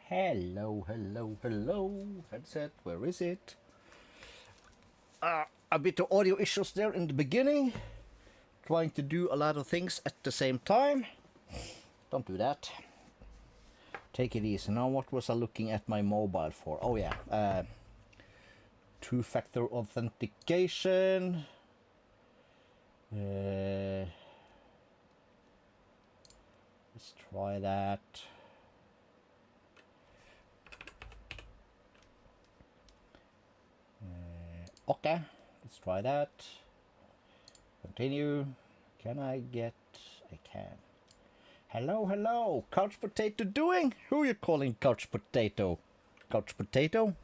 Hello, hello, hello, headset, where is it? A bit of audio issues there in the beginning. Trying to do a lot of things at the same time. Don't do that. Take it easy. Now what was I looking at my mobile for? Oh yeah, two-factor authentication. Let's try that. Okay, let's try that. Continue. Can I get... I can. Hello, hello. Couch potato doing? Who are you calling couch potato? Couch potato?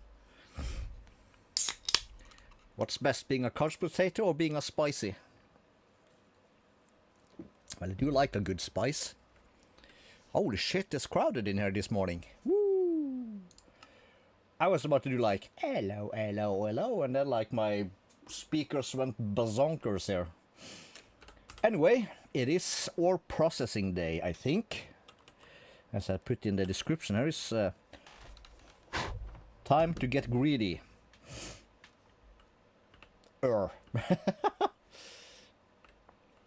What's best, being a couch potato or being a spicy? Well, I do like a good spice. Holy shit, it's crowded in here this morning. Woo! I was about to do like, hello, hello, hello, and then like my speakers went bazonkers here. Anyway, it is ore processing day, I think. As I put in the description, here is time to get greedy.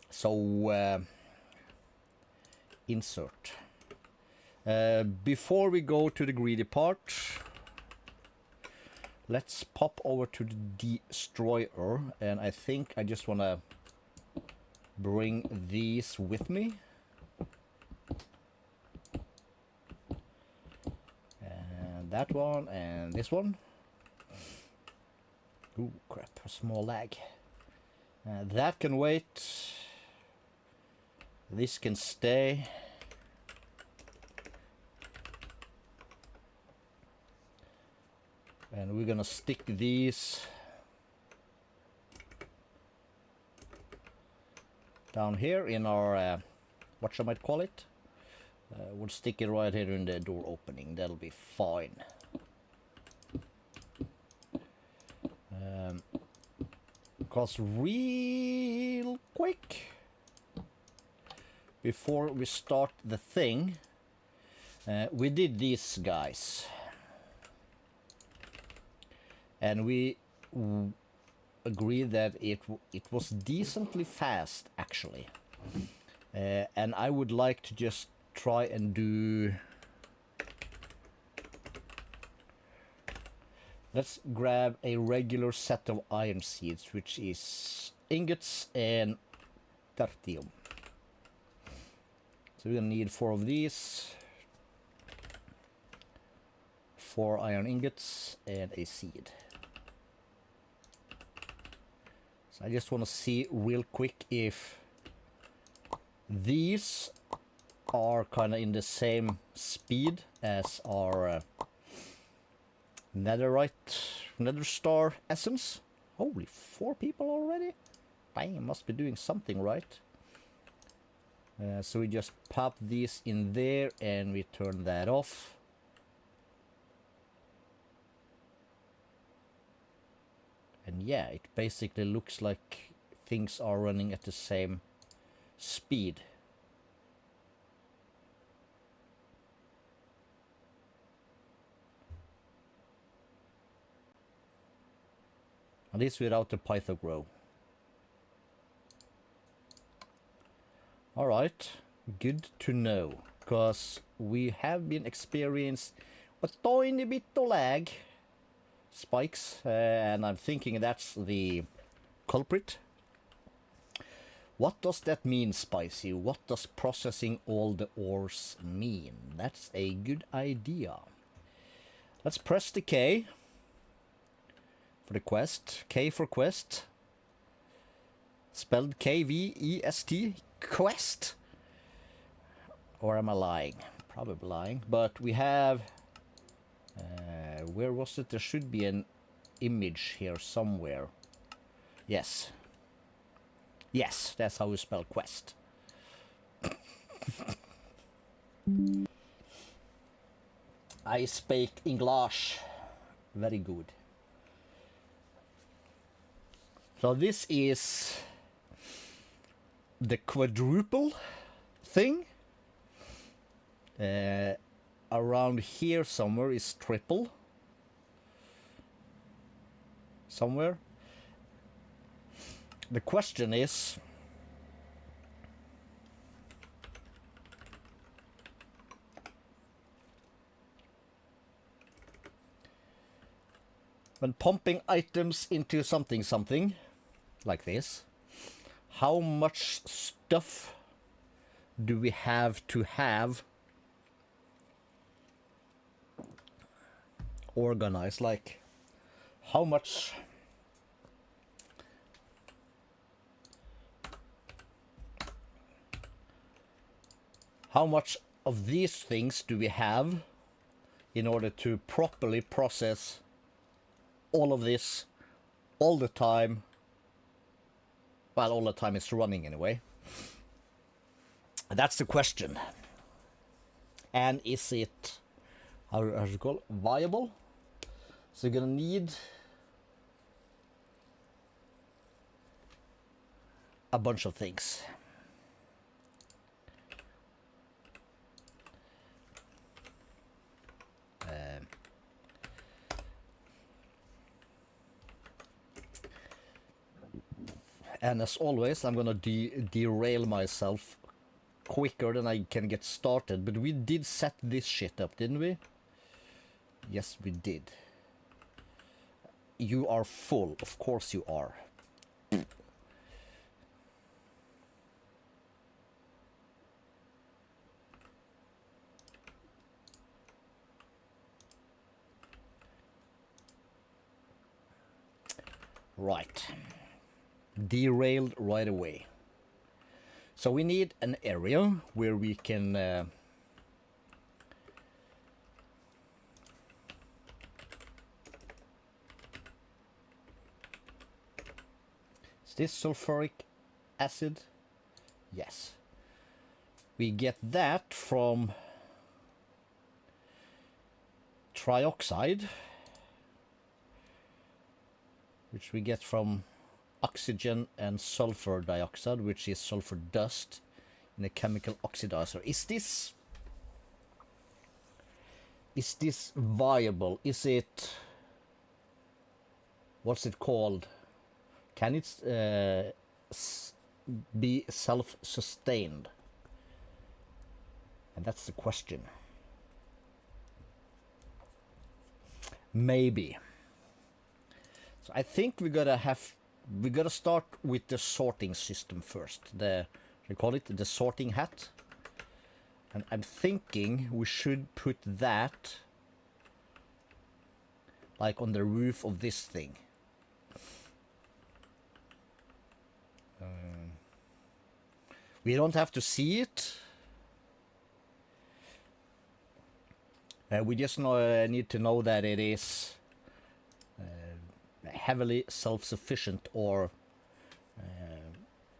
So, insert. Before we go to the greedy part, let's pop over to the destroyer, and I think I just want to bring these with me. And that one, and this one. Ooh, crap, a small lag. That can wait. This can stay. And we're gonna stick these down here in our, what shall I call it? We'll stick it right here in the door opening. That'll be fine. Because real quick, before we start the thing, we did these guys. And we agreed that it was decently fast, actually. And I would like to just try and do... Let's grab a regular set of iron seeds, which is ingots and tertium. So we're gonna need 4 of these. 4 iron ingots and a seed. So I just want to see real quick if these are kind of in the same speed as our nether star essence. Holy, 4 people already? Damn, must be doing something right. So we just pop these in there and we turn that off. And yeah, it basically looks like things are running at the same speed. And this without the Python grow. Alright, good to know. Because we have been experiencing a tiny bit of lag. Spikes, and I'm thinking that's the culprit. What does that mean, Spicy? What does processing all the ores mean? That's a good idea. Let's press the K for the quest. K for quest. Spelled K-V-E-S-T. Quest. Or am I lying? Probably lying. But we have... where was it? There should be an image here somewhere. Yes. Yes, that's how you spell quest. I speak English. Very good. So this is the quadruple thing. around here somewhere is triple. Somewhere. The question is, when pumping items into something like this, how much stuff do we have to have organized? Like, how much of these things do we have in order to properly process all of this all the time? Well, all the time it's running anyway. That's the question. And is it, how do you call it, viable? So you're gonna need a bunch of things. And as always, I'm gonna derail myself quicker than I can get started. But we did set this shit up, didn't we? Yes, we did. You are full. Of course you are. Right. Derailed right away. So we need an area where we can is this sulfuric acid? Yes. We get that from trioxide, which we get from oxygen and sulfur dioxide, which is sulfur dust in a chemical oxidizer. Is this viable? Is it, what's it called? Can it be self-sustained? And that's the question. Maybe. So I think we gotta start with the sorting system first. We call it the sorting hat. And I'm thinking we should put that like on the roof of this thing. We don't have to see it. We just need to know that it is heavily self-sufficient, or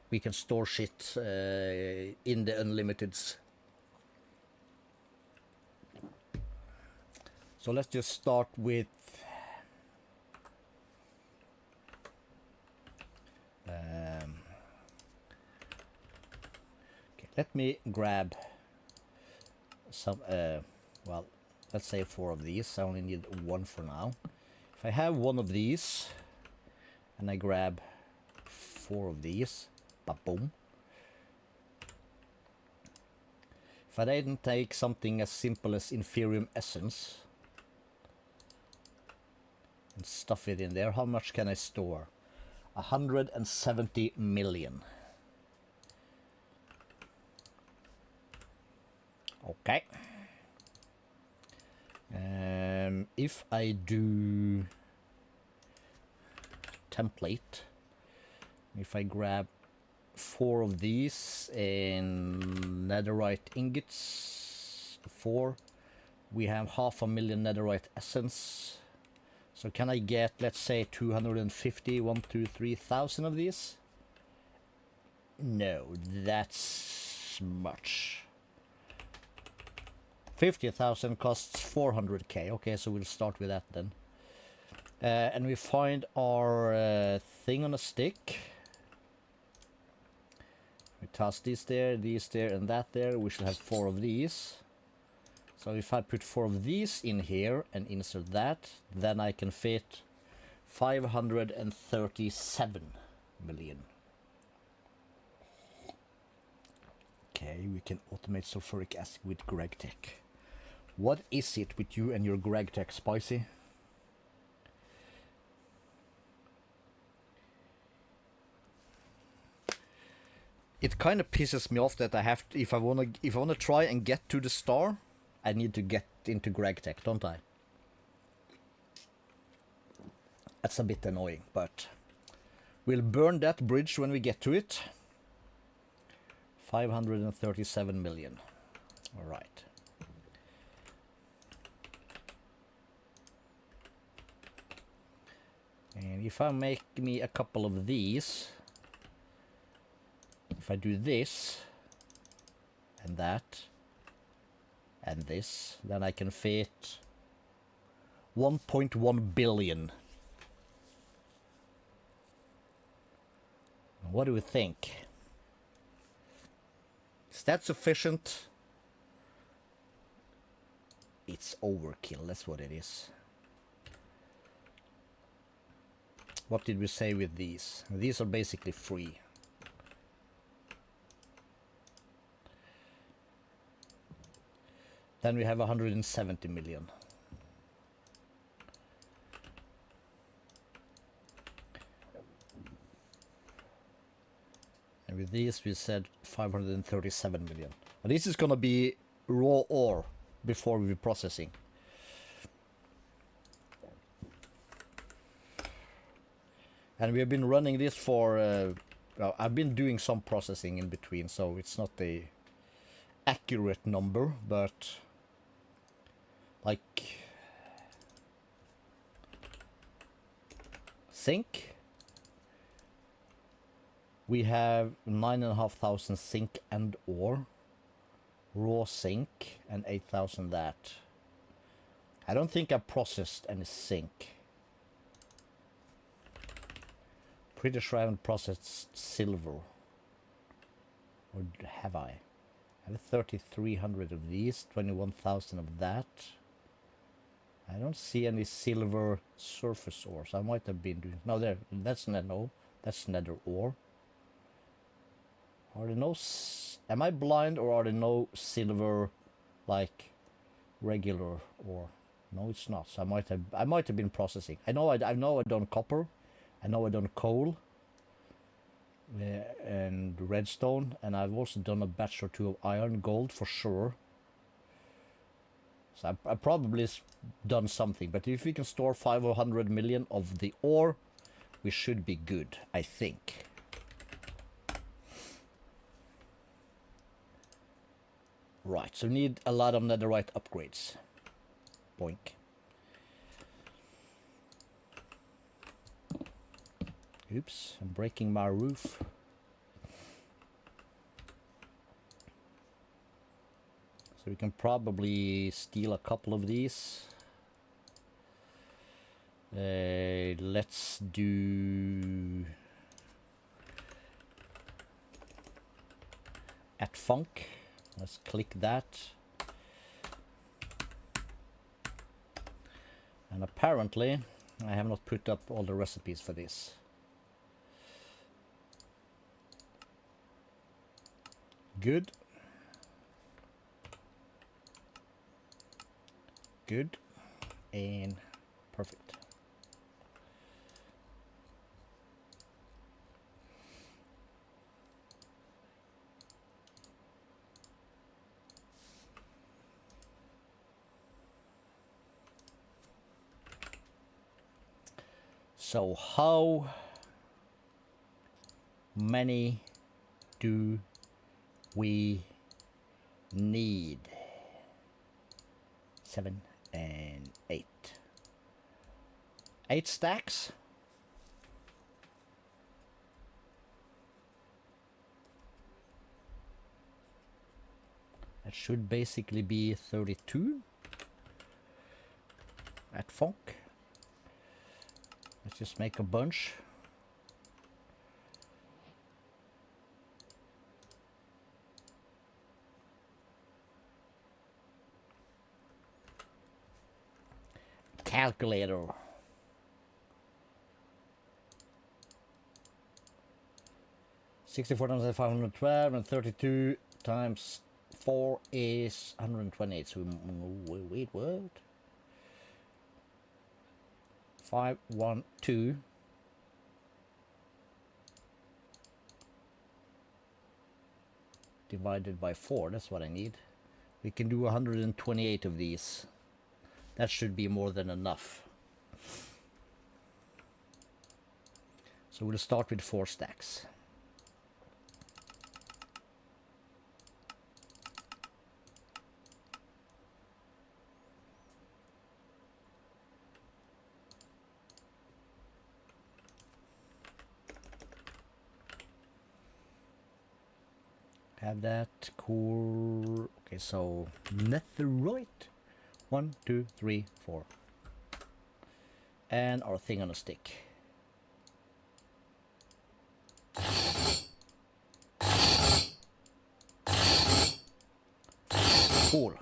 we can store shit in the unlimiteds. So let's just start with okay, let me grab some well, let's say 4 of these. I only need 1 for now. If I have 1 of these and I grab 4 of these, ba-boom. If I didn't take something as simple as inferium essence and stuff it in there, how much can I store? 170 million. Okay. If I do template, if I grab 4 of these in netherite ingots, 4, we have 500,000 netherite essence. So can I get, let's say, 250, 1, 2, 3,000 of these? No, that's much. 50,000 costs 400k. Okay, so we'll start with that then. And we find our thing on a stick. We toss these there, and that there. We should have 4 of these. So if I put 4 of these in here and insert that, then I can fit 537 million. Okay, we can automate sulfuric acid with GregTech. What is it with you and your GregTech, Spicy? It kind of pisses me off that I have to, if I wanna try and get to the star, I need to get into GregTech, don't I? That's a bit annoying, but we'll burn that bridge when we get to it. 537 million. All right. And if I make me a couple of these, if I do this and that and this, then I can fit 1.1 billion. What do we think? Is that sufficient? It's overkill, that's what it is. What did we say with these? These are basically free. Then we have 170 million. And with these we said 537 million. And this is gonna be raw ore before we processing. And we have been running this for, well, I've been doing some processing in between, so it's not a accurate number, but like zinc, we have 9,500 zinc and ore, raw zinc, and 8,000 that. I don't think I processed any zinc. Pretty sure I haven't processed silver. Or have I? I have 3,300 of these, 21,000 of that. I don't see any silver surface ores. I might have been doing... No, there. That's no. That's nether ore. Are there no... Am I blind or are there no silver, like, regular ore? No, it's not. So I might have been processing. I know I've done copper. I know I've done coal and redstone, and I've also done a batch or two of iron, gold for sure. So I probably done something, but if we can store 500 million of the ore, we should be good, I think. Right, so we need a lot of netherite upgrades. Boink. Oops, I'm breaking my roof. So we can probably steal a couple of these. Let's do... at funk. Let's click that. And apparently I have not put up all the recipes for this. Good. Good. And perfect. So how many do we need? 7 and 8. 8 stacks. That should basically be 32 at funk. Let's just make a bunch. calculator. $64,512 and 32 times 4 is 128. So wait, what? 512 divided by 4. That's what I need. We can do 128 of these. That should be more than enough. So we'll start with 4 stacks. Have that, cool. Okay, so netherite. 1, 2, 3, 4. And our thing on a stick. Cool.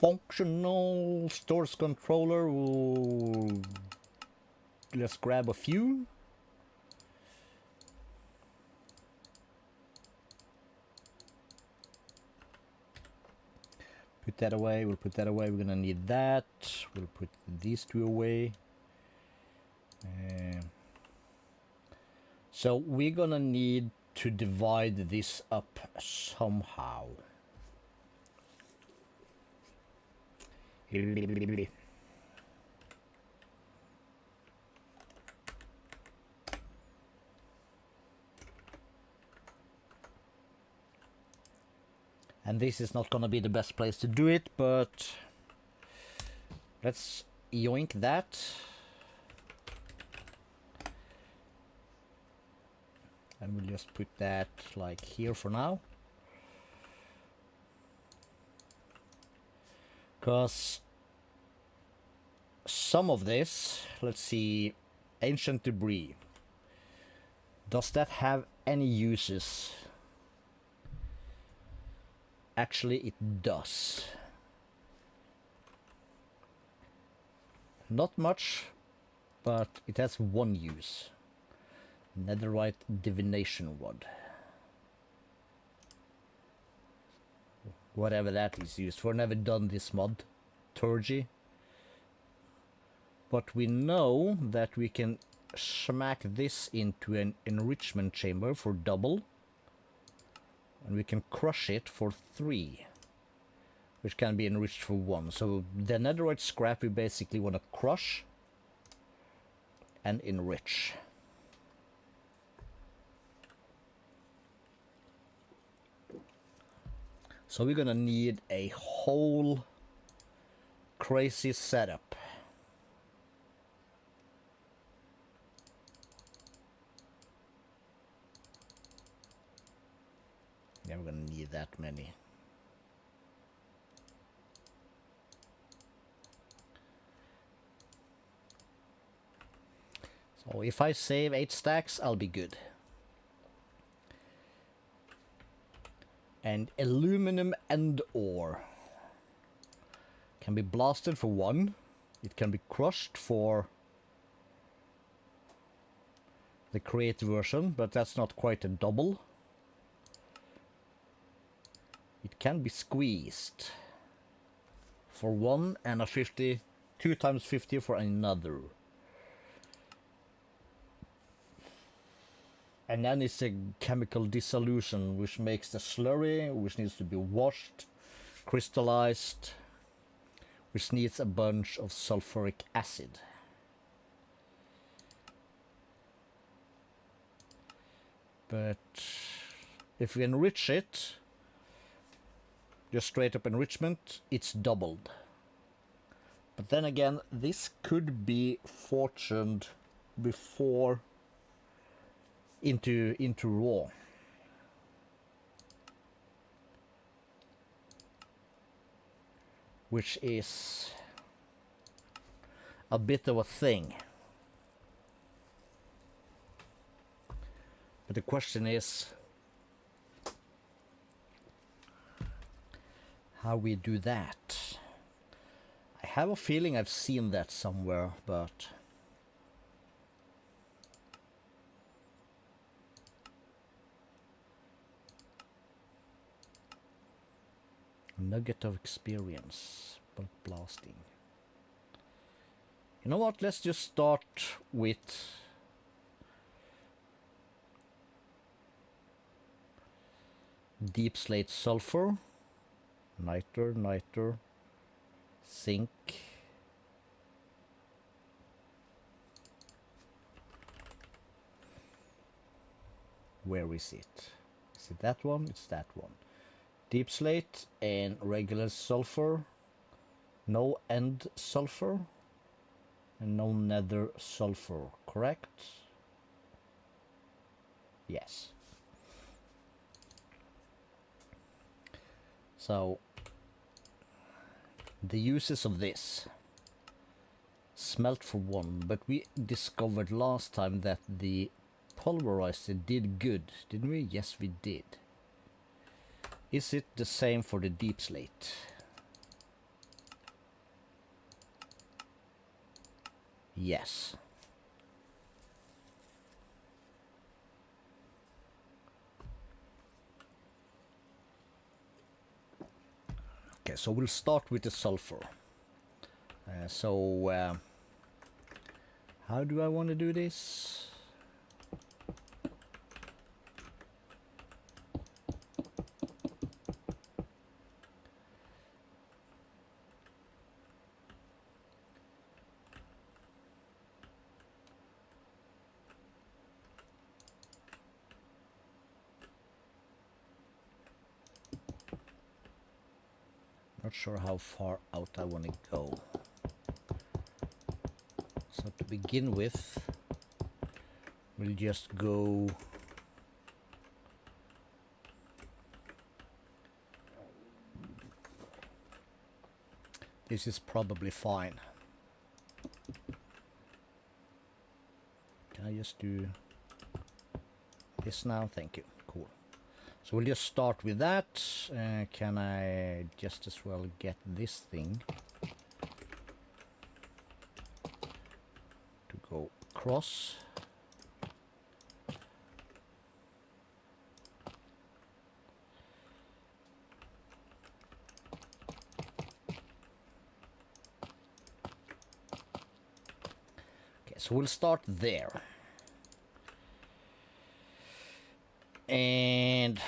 Functional stores controller. Ooh. Let's grab a few. Put that away. We'll put that away. We're gonna need that. We'll put these 2 away. So we're gonna need to divide this up somehow. And this is not gonna be the best place to do it, but let's yoink that. And we'll just put that like here for now. Because some of this, let's see, ancient debris. Does that have any uses? Actually, it does. Not much, but it has one use. Netherite divination rod. Whatever that is used for. Never done this mod, Turgy. But we know that we can smack this into an enrichment chamber for double. And we can crush it for 3. Which can be enriched for 1. So the netherite scrap we basically want to crush and enrich. So we're gonna need a whole crazy setup. Yeah, we're gonna need that many. So if I save 8 stacks, I'll be good. And aluminum and ore can be blasted for 1. It can be crushed for the create version, but that's not quite a double. It can be squeezed for 1 and a 50, 2 times 50 for another. And then it's a chemical dissolution, which makes the slurry, which needs to be washed, crystallized, which needs a bunch of sulfuric acid. But If we enrich it, just straight up enrichment, it's doubled. But then again, this could be fortuned before into raw. Which is a bit of a thing. But the question is how we do that. I have a feeling I've seen that somewhere, but nugget of experience, bulk blasting. You know what, let's just start with deep slate sulfur, niter, zinc, where is it? Is it that one? It's that one. Deep slate and regular sulfur, no end sulfur, and no nether sulfur, correct? Yes. So, the uses of this. Smelt for one, but we discovered last time that the pulverizer did good, didn't we? Yes, we did. Is it the same for the deep slate? Yes. Okay, so we'll start with the sulfur. How do I want to do this? Not sure how far out I want to go. So to begin with, we'll just go this is probably fine. Can I just do this now? Thank you. Cool. So we'll just start with that. Can I just as well get this thing to go across? Okay, so we'll start there. And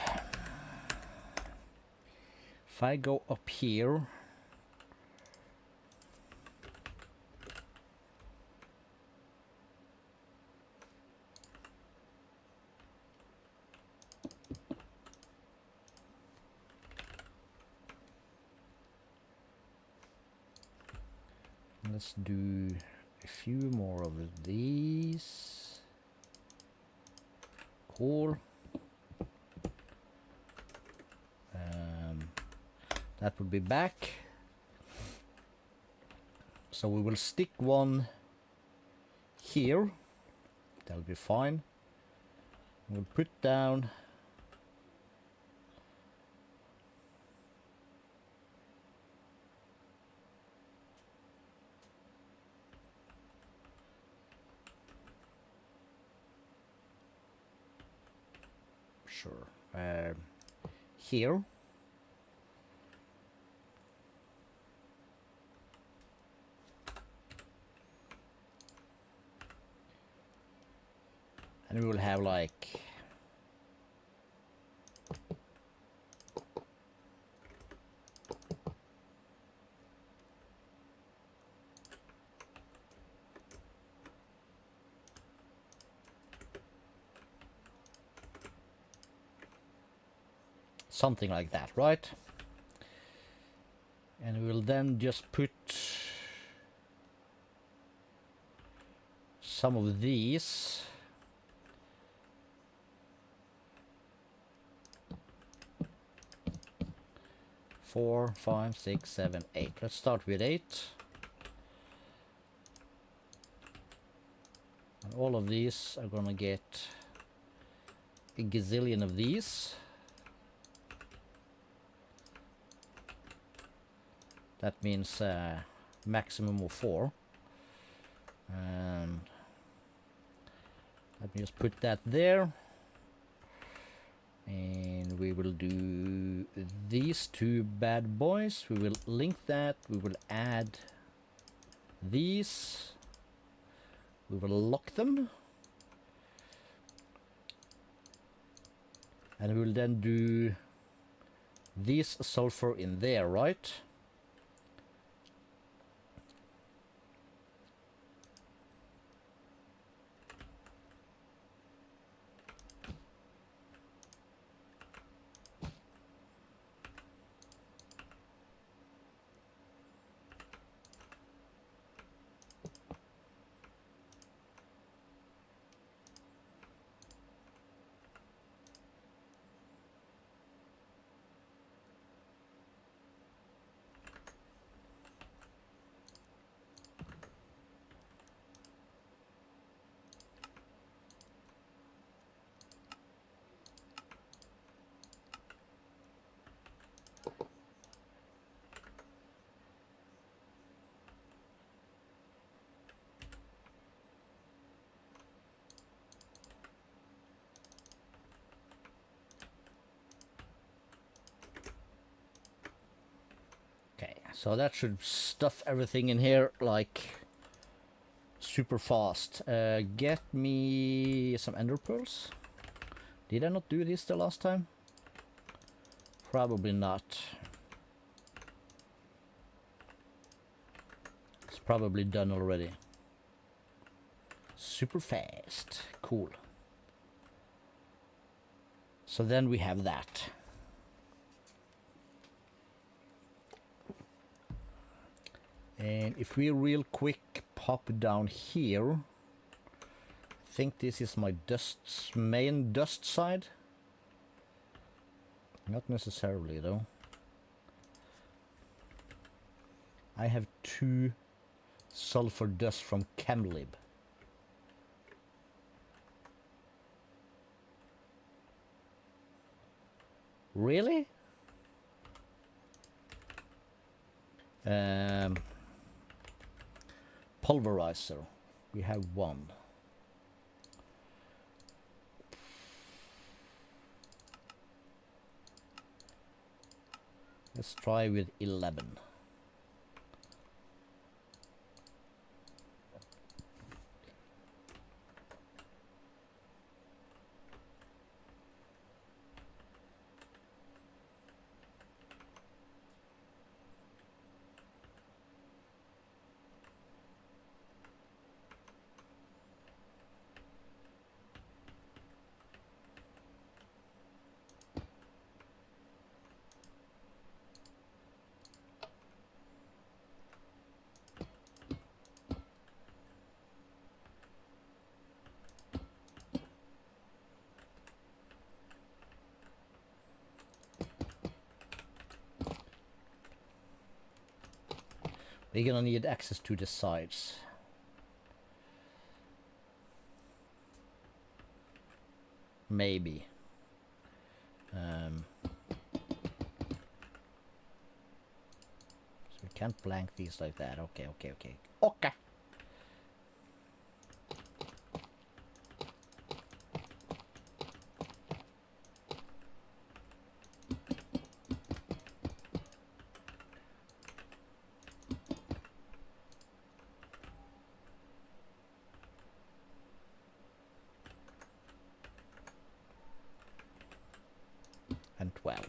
if I go up here, let's do a few more of these. Cool. That would be back. So we will stick one here. That'll be fine. We'll put down here. And we will have like Something like that, right? And we'll then just put some of these. Four, 5, 6, 7, 8. Let's start with 8. And all of these are gonna get a gazillion of these. That means maximum of 4. And let me just put that there. And we will do these two bad boys. We will link that. We will add these. We will lock them. And we will then do these sulfur in there, right? So that should stuff everything in here like super fast. Get me some ender pearls. Did I not do this the last time? Probably not. It's probably done already. Super fast. Cool. So then we have that. And if we real quick pop down here, I think this is my main dust side. Not necessarily though. I have 2 sulfur dust from Chemlib. Really? Pulverizer. We have 1. Let's try with 11. We're gonna need access to the sides. Maybe. So we can't blank these like that. Okay. Okay. And 12.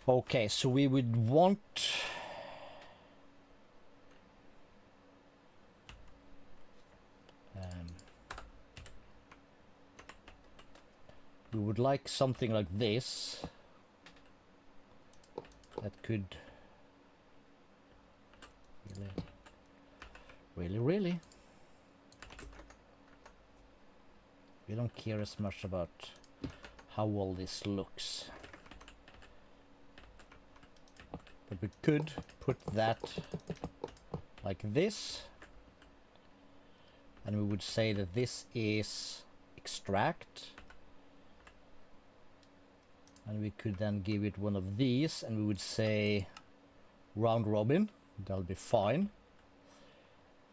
Okay, so we would want We would like something like this. That could... Really? We don't care as much about how all this looks. But we could put that like this. And we would say that this is extract. And we could then give it one of these and we would say round robin. That'll be fine.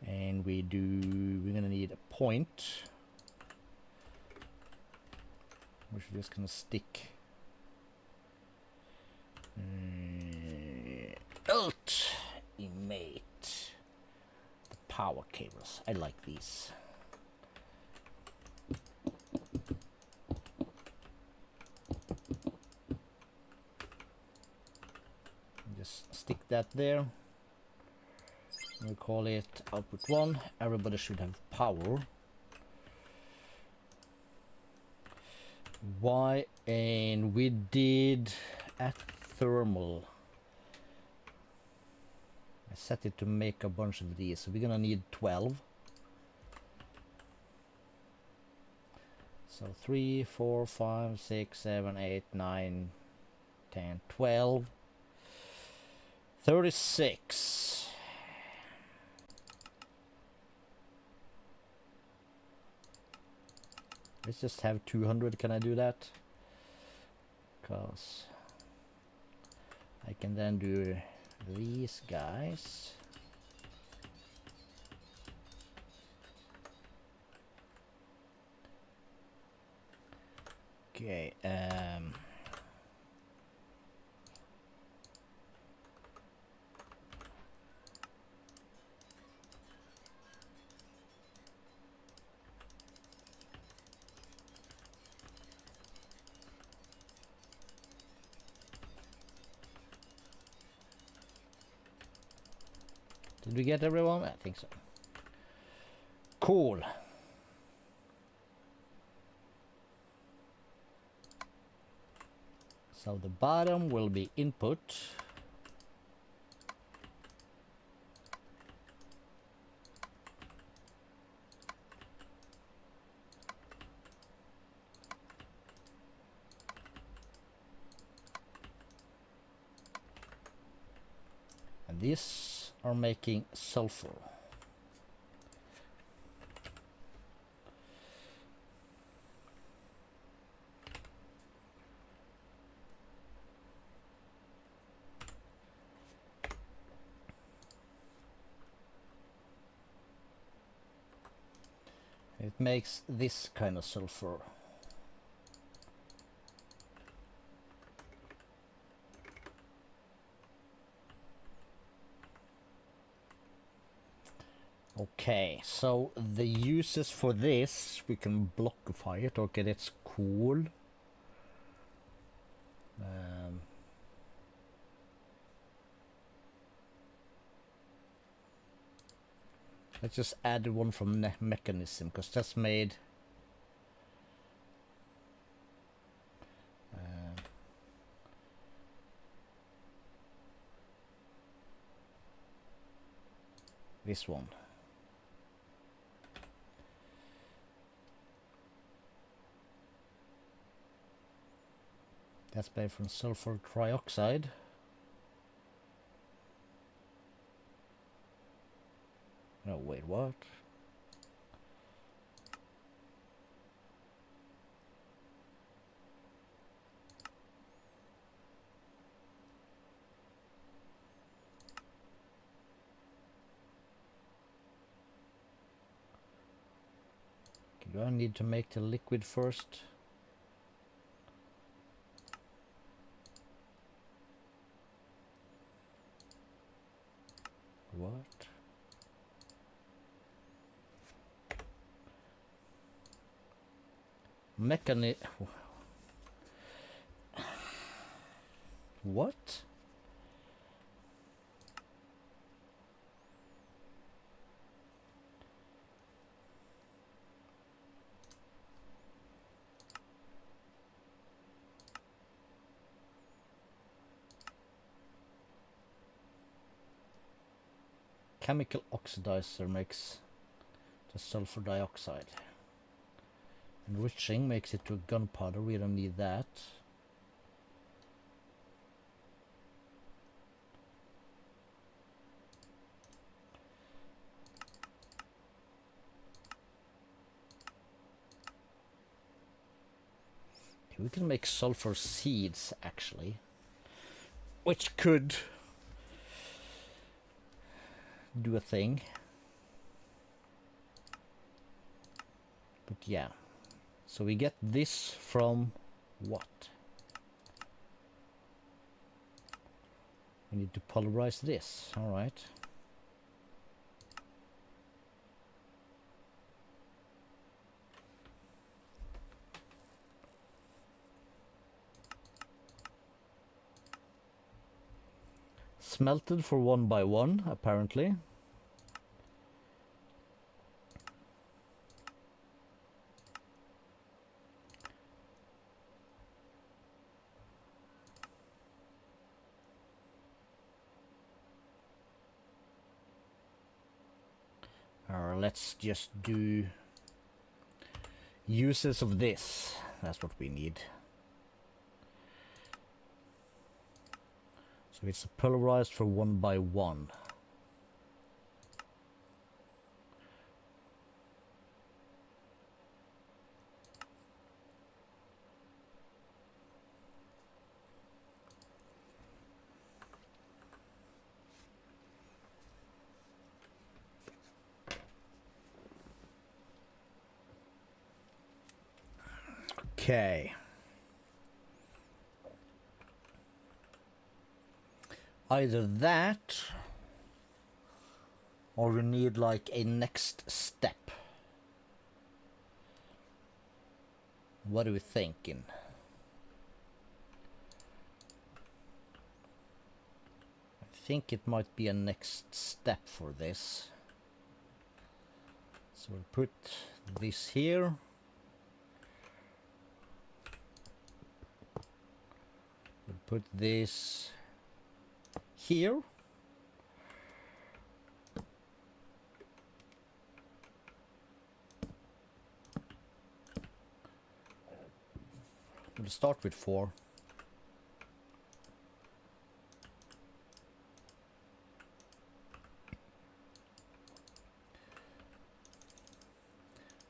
And we're gonna need a point. We're just gonna stick ultimate the power cables. I like these. Just stick that there. We call it output 1. Everybody should have power. Y, and we did at thermal. I set it to make a bunch of these, so we're gonna need 12. So 3, 4, 5, 6, 7, 8, 9, 10, 12, 36. Let's just have 200. Can I do that? Because I can then do these guys. Okay. Did we get everyone? I think so. Cool. So the bottom will be input. And these are making sulfur. It makes this kind of sulfur. Okay, so the uses for this, we can blockify it. Okay, that's cool. Let's just add one from mechanism, because that's made this one. That's made from sulfur trioxide. No, wait, what? Okay, do I need to make the liquid first? What? What? chemical oxidizer makes the sulfur dioxide. Enriching makes it to a gunpowder. We don't need that. Okay, we can make sulfur seeds actually, which could do a thing. But yeah. So we get this from what? We need to polarize this. All right. Smelted for 1 by 1, apparently. Let's just do uses of this. That's what we need. So it's polarized for 1 by 1. Okay. Either that, or we need like a next step. What are we thinking? I think it might be a next step for this. So we'll put this here. We'll put this here. We'll start with 4.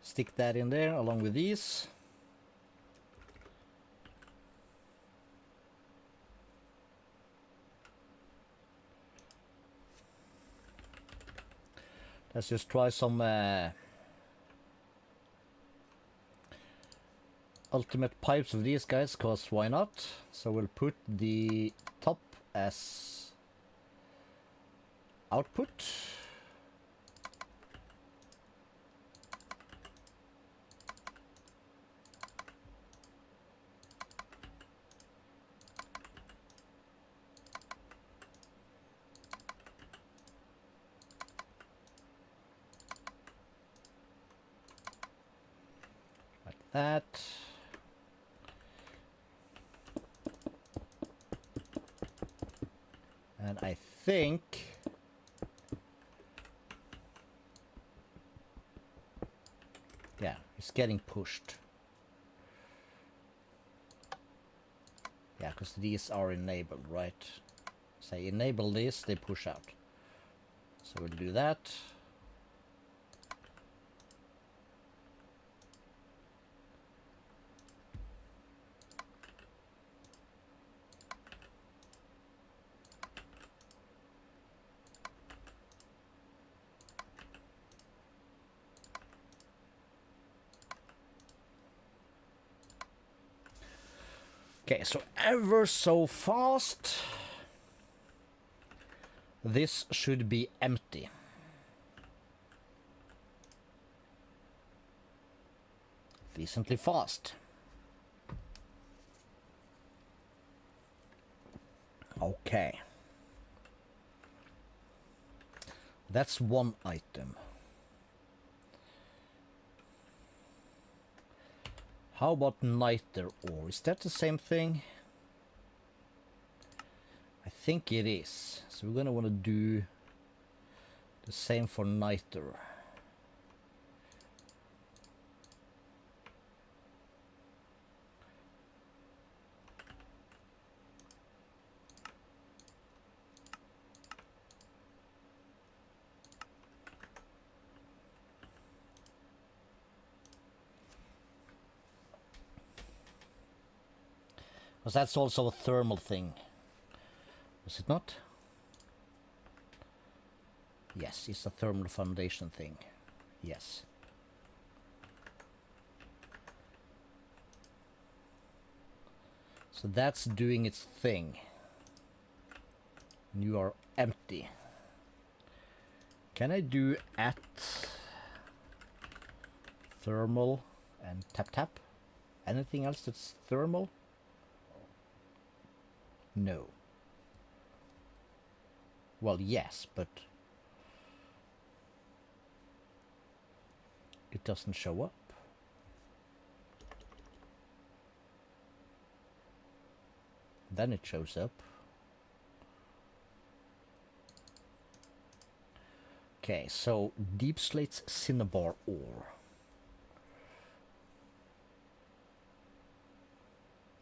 Stick that in there along with these. Let's just try some ultimate pipes of these guys, cause why not? So we'll put the top as output. That. And I think yeah, it's getting pushed. Yeah, because these are enabled, right? Say enable this, they push out. So we'll do that. Okay, so ever so fast, this should be empty. Decently fast. Okay. That's one item. How about niter ore? Is that the same thing? I think it is. So we're gonna want to do The same for niter. Because that's also a thermal thing. Is it not? Yes, it's a thermal foundation thing. Yes. So that's doing its thing. You are empty. Can I do at thermal and tap tap? Anything else that's thermal? No. Well, yes, but it doesn't show up. Then it shows up. Okay, so deep slates cinnabar ore.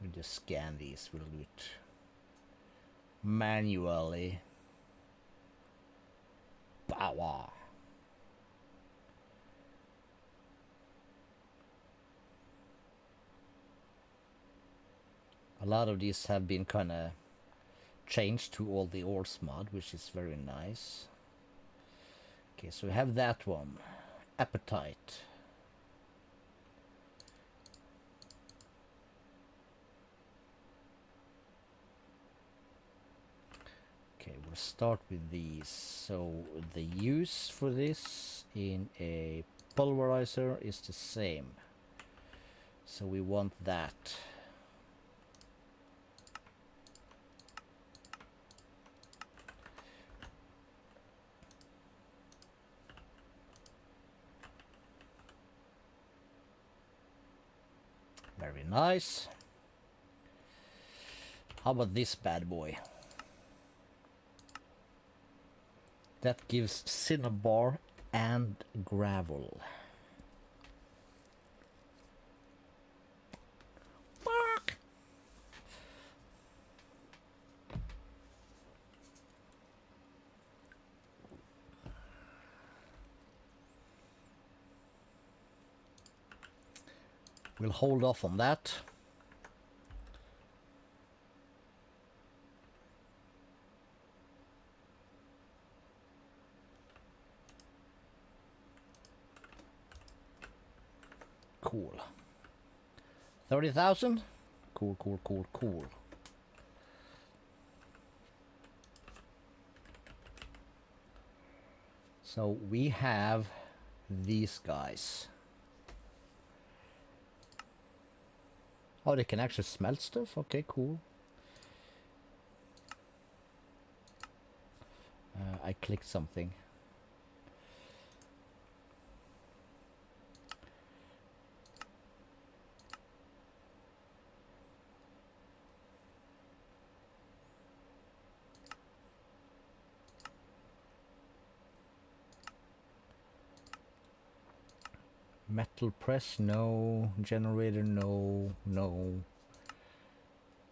Let me just scan these. We'll do it manually. Power. A lot of these have been kind of changed to all the ores mod, which is very nice. Okay, so we have that one. Appetite. Okay, we'll start with these. So the use for this in a pulverizer is the same. So we want that. Very nice. How about this bad boy? That gives cinnabar and gravel. Fuck! We'll hold off on that. Cool. 30,000? Cool, cool, cool, cool. So we have these guys. Oh, they can actually smelt stuff? Okay, cool. I clicked something. Metal press, no. Generator, no. No.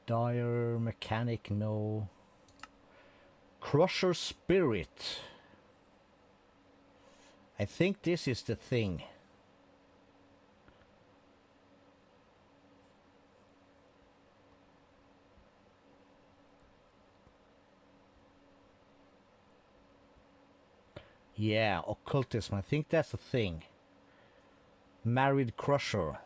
Dyer, mechanic, no. Crusher spirit. I think this is the thing. Yeah, occultism. I think that's the thing. Married crusher.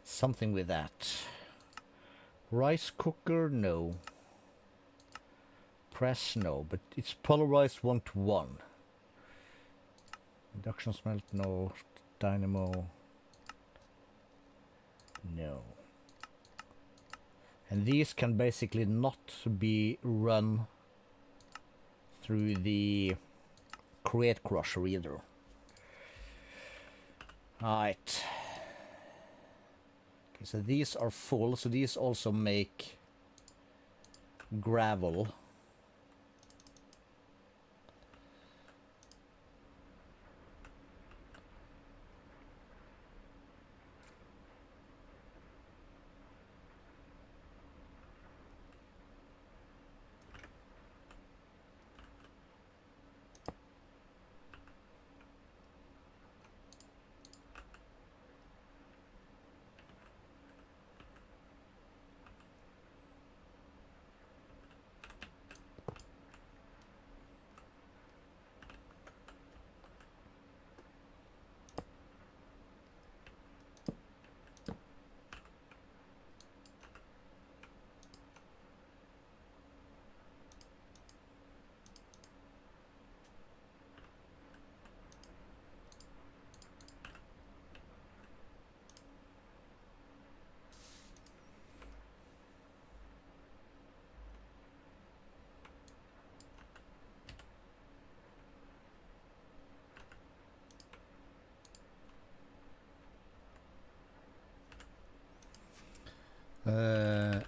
Something with that. Rice cooker, no. Press, no. But it's polarized 1-to-1. Induction smelt, no. Dynamo, no. And these can basically not be run through the crate crusher either. Alright. Okay, so these are full, so these also make gravel.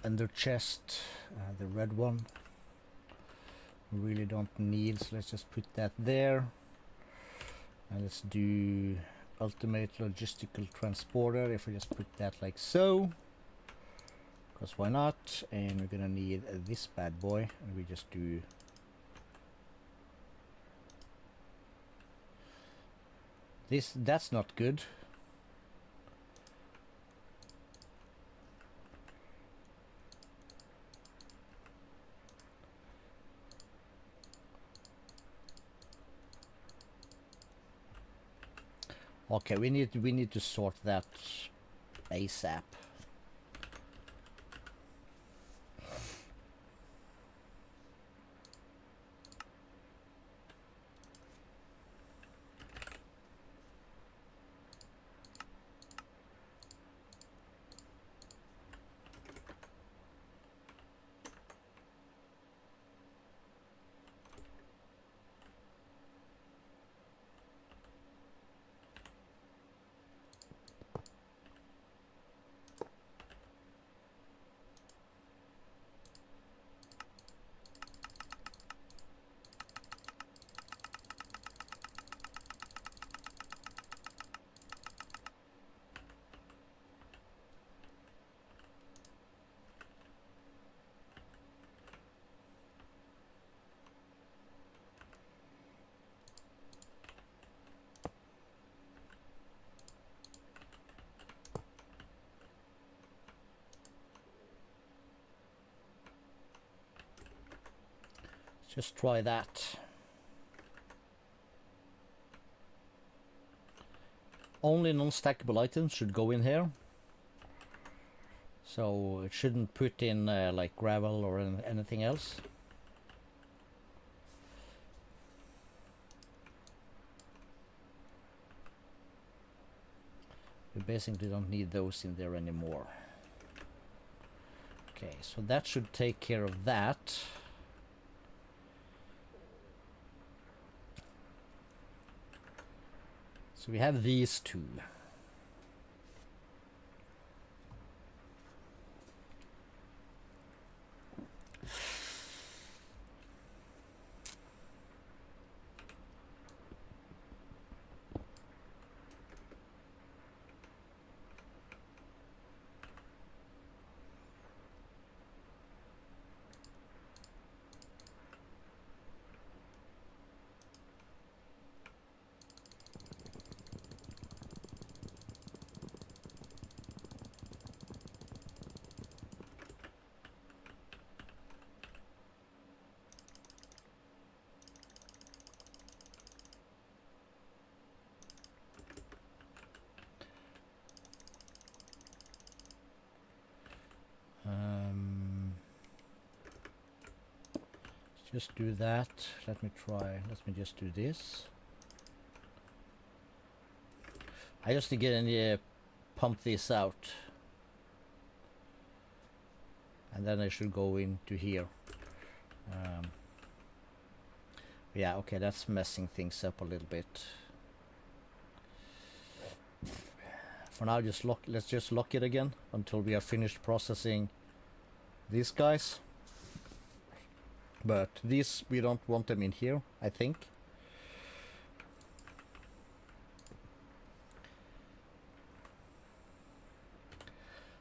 Under chest, the red one, really don't need, so let's just put that there. And let's do ultimate logistical transporter, if we just put that like so, because why not. And we're gonna need this bad boy, and we just do this. That's not good. Okay, we need to sort that ASAP. Just try that. Only non-stackable items should go in here. So it shouldn't put in like gravel or anything else. We basically don't need those in there anymore. Okay, so that should take care of that. So we have these two. Just do that. Let me just do this. I just need to get and pump this out. And then I should go into here. Yeah, okay, that's messing things up a little bit. For now, let's just lock it again until we have finished processing these guys. But these, we don't want them in here, I think.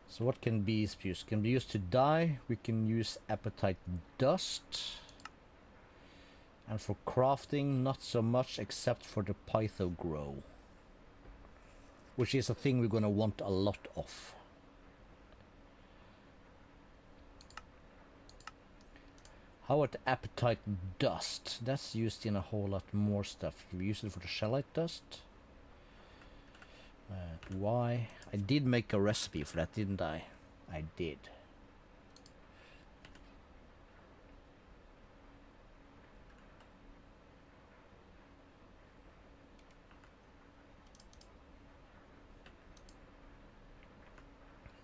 So what can be used? Can be used to dye. We can use appetite dust. And for crafting, not so much, except for the pytho grow, which is a thing we're gonna want a lot of. How about appetite dust? That's used in a whole lot more stuff. We use it for the shellite dust. Why? I did make a recipe for that, didn't I? I did.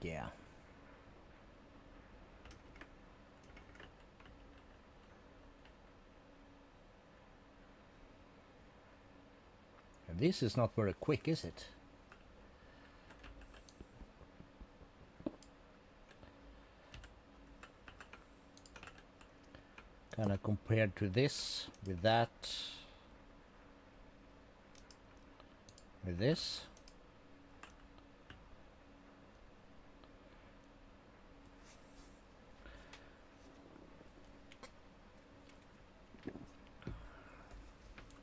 Yeah. This is not very quick, is it? Kind of compared to this, with that, with this.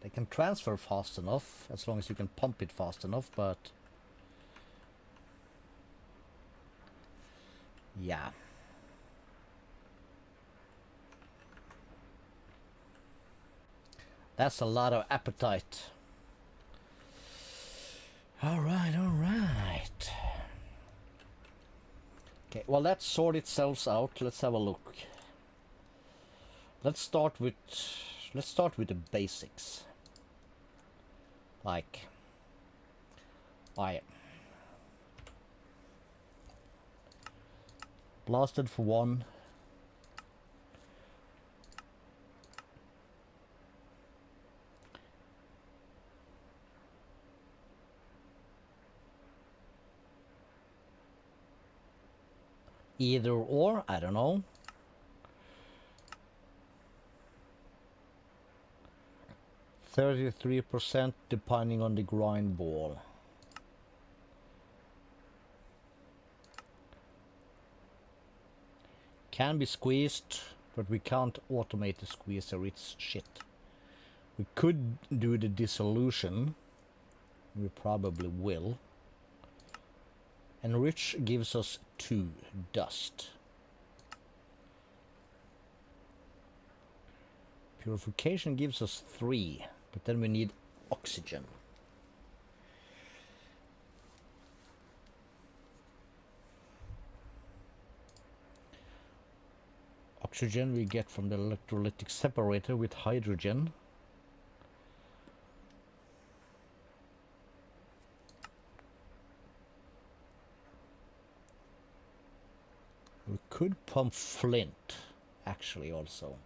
They can transfer fast enough, as long as you can pump it fast enough, but yeah. That's a lot of appetite. All right, all right. Okay, well, that sort itself out. Let's have a look. Let's start with the basics. Like, blasted for 1. Either or, I don't know. %33% depending on the grind ball. Can be squeezed, but we can't automate the squeezer, it's shit. We could do the dissolution. We probably will. Enrich gives us 2 dust. Purification gives us 3, but then we need oxygen. Oxygen we get from the electrolytic separator with hydrogen. We could pump flint, actually, also.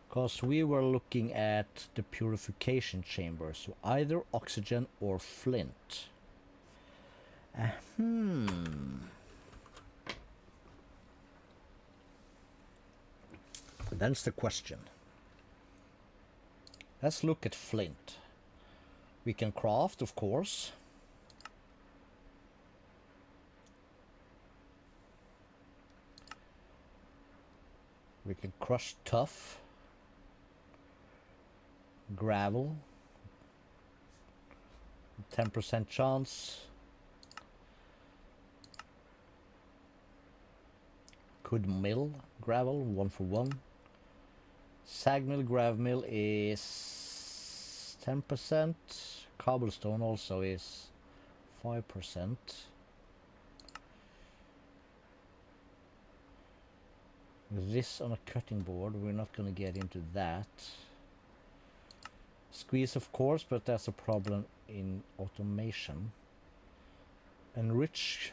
Because we were looking at the purification chamber, so either oxygen or flint. That's the question. Let's look at flint. We can craft, of course. We can crush tough. Gravel. 10% chance. Could mill gravel, 1 for 1. Sag mill, grav mill is 10%. Cobblestone also is 5%. With this on a cutting board, we're not going to get into that. Squeeze, of course, but that's a problem in automation. Enrich.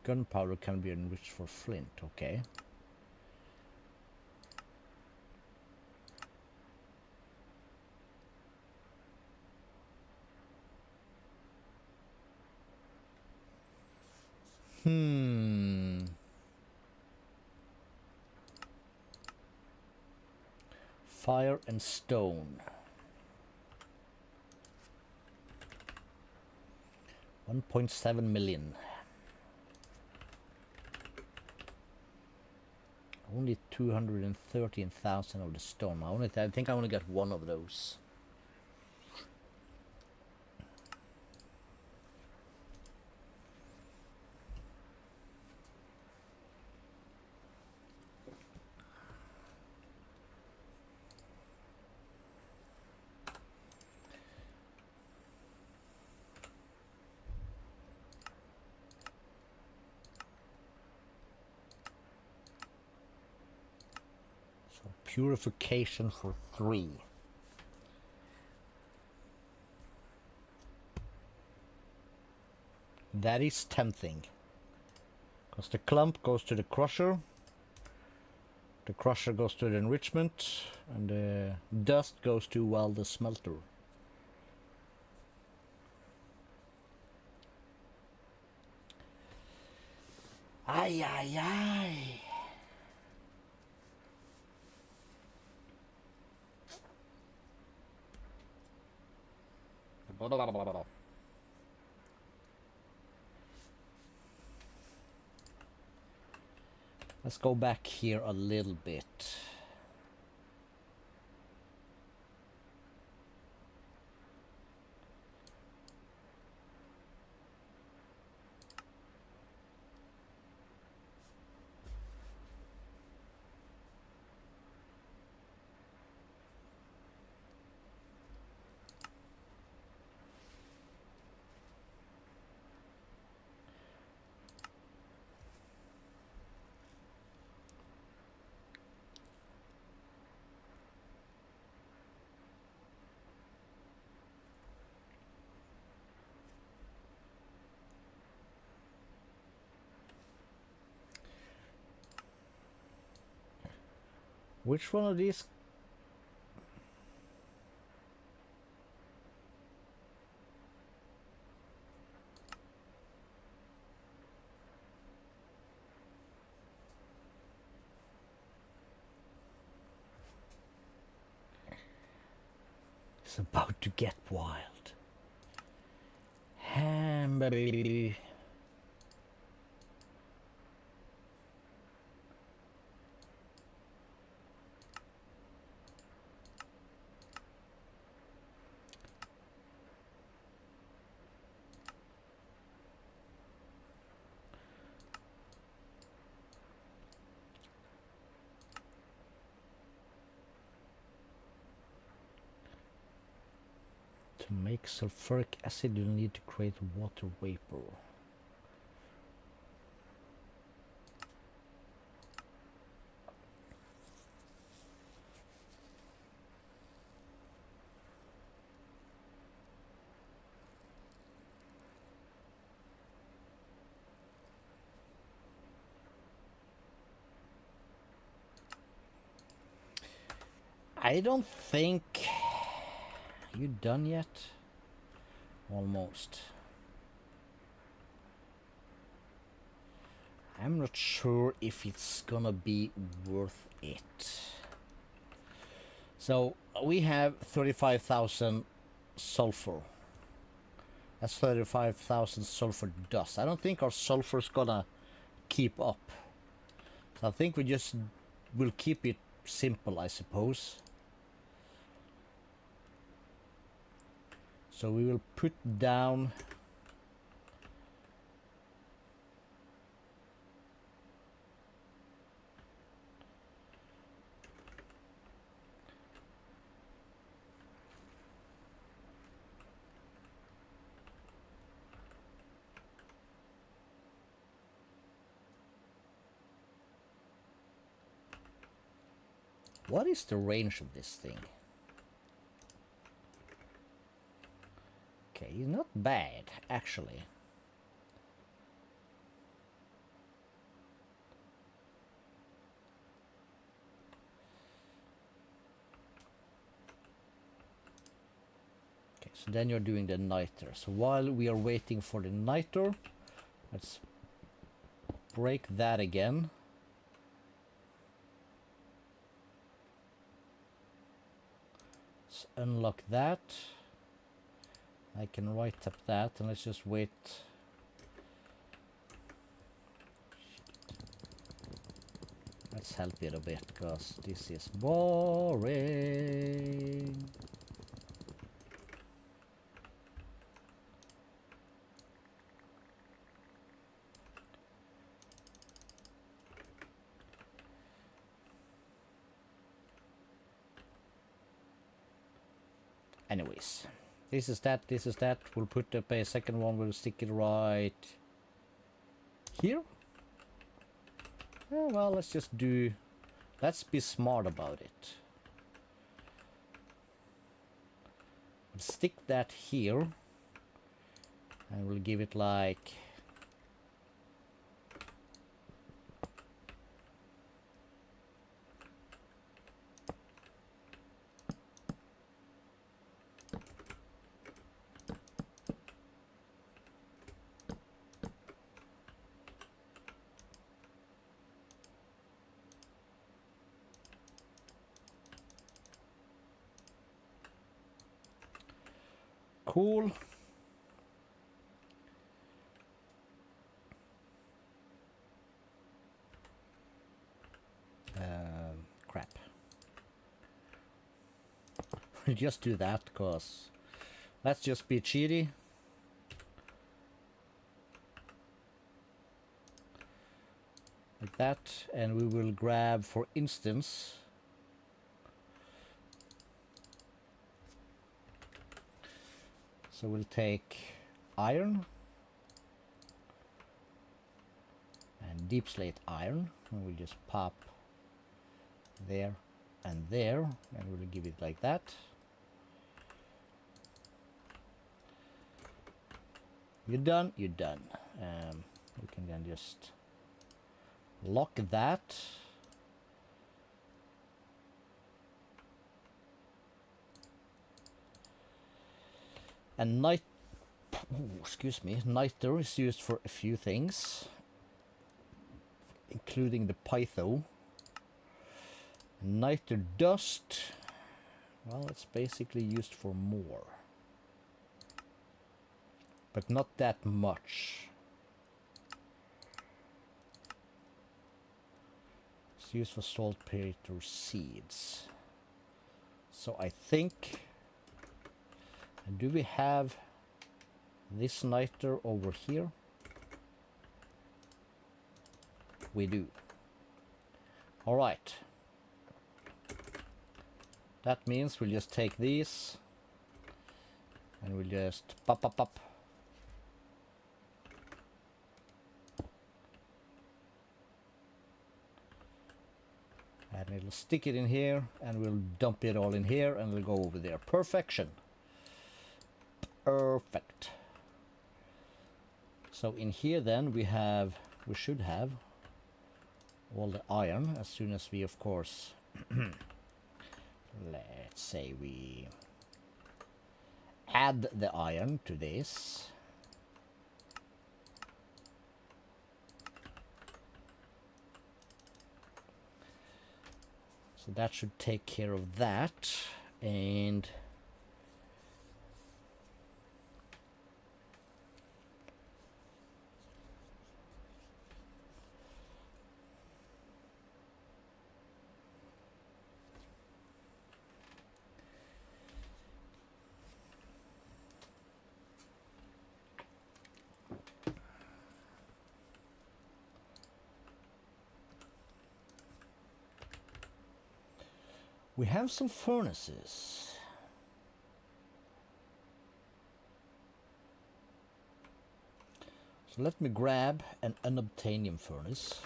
Gunpowder can be enriched for flint, okay. Fire and stone. 1.7 million. Only 213,000 of the stone. I think I only got one of those. Purification for 3. That is tempting. Because the clump goes to the crusher. The crusher goes to the enrichment. And the dust goes to, well, the smelter. Ay, ay, ay. Let's go back here a little bit. Which one of these? It's about to get wild. Hamburger. To make sulfuric acid, you need to create water vapor. I don't think... You done yet? Almost. I'm not sure if it's gonna be worth it. So we have 35,000 sulfur. That's 35,000 sulfur dust. I don't think our sulfur's gonna keep up. So I think we just will keep it simple, I suppose. So we will put down what is the range of this thing? Okay, not bad, actually. So then you're doing the niter. So while we are waiting for the niter, let's break that again. Let's unlock that. I can right tap that, and let's just wait. Let's help it a bit, because this is boring. Anyways, this is that, this is that. We'll put up a second one, we'll stick it right here. Oh, well, let's be smart about it. Stick that here, and we'll give it like cool. Crap. We'll just do that, cause let's just be cheaty. Like that, and we will grab, for instance, so we'll take iron and deep slate iron, and we'll just pop there and there, and we'll give it like that. You're done, you're done. We can then just lock that. And niter is used for a few things, including the pytho. Niter dust, well, it's basically used for more, but not that much. It's used for saltpeter seeds. So I think, do we have this niter over here? We do. All right. That means we'll just take these and we'll just pop. And it'll stick it in here, and we'll dump it all in here, and we'll go over there. Perfection. Perfect. So in here then we should have all the iron as soon as we, of course, let's say we add the iron to this. So that should take care of that. And we have some furnaces. So let me grab an unobtainium furnace.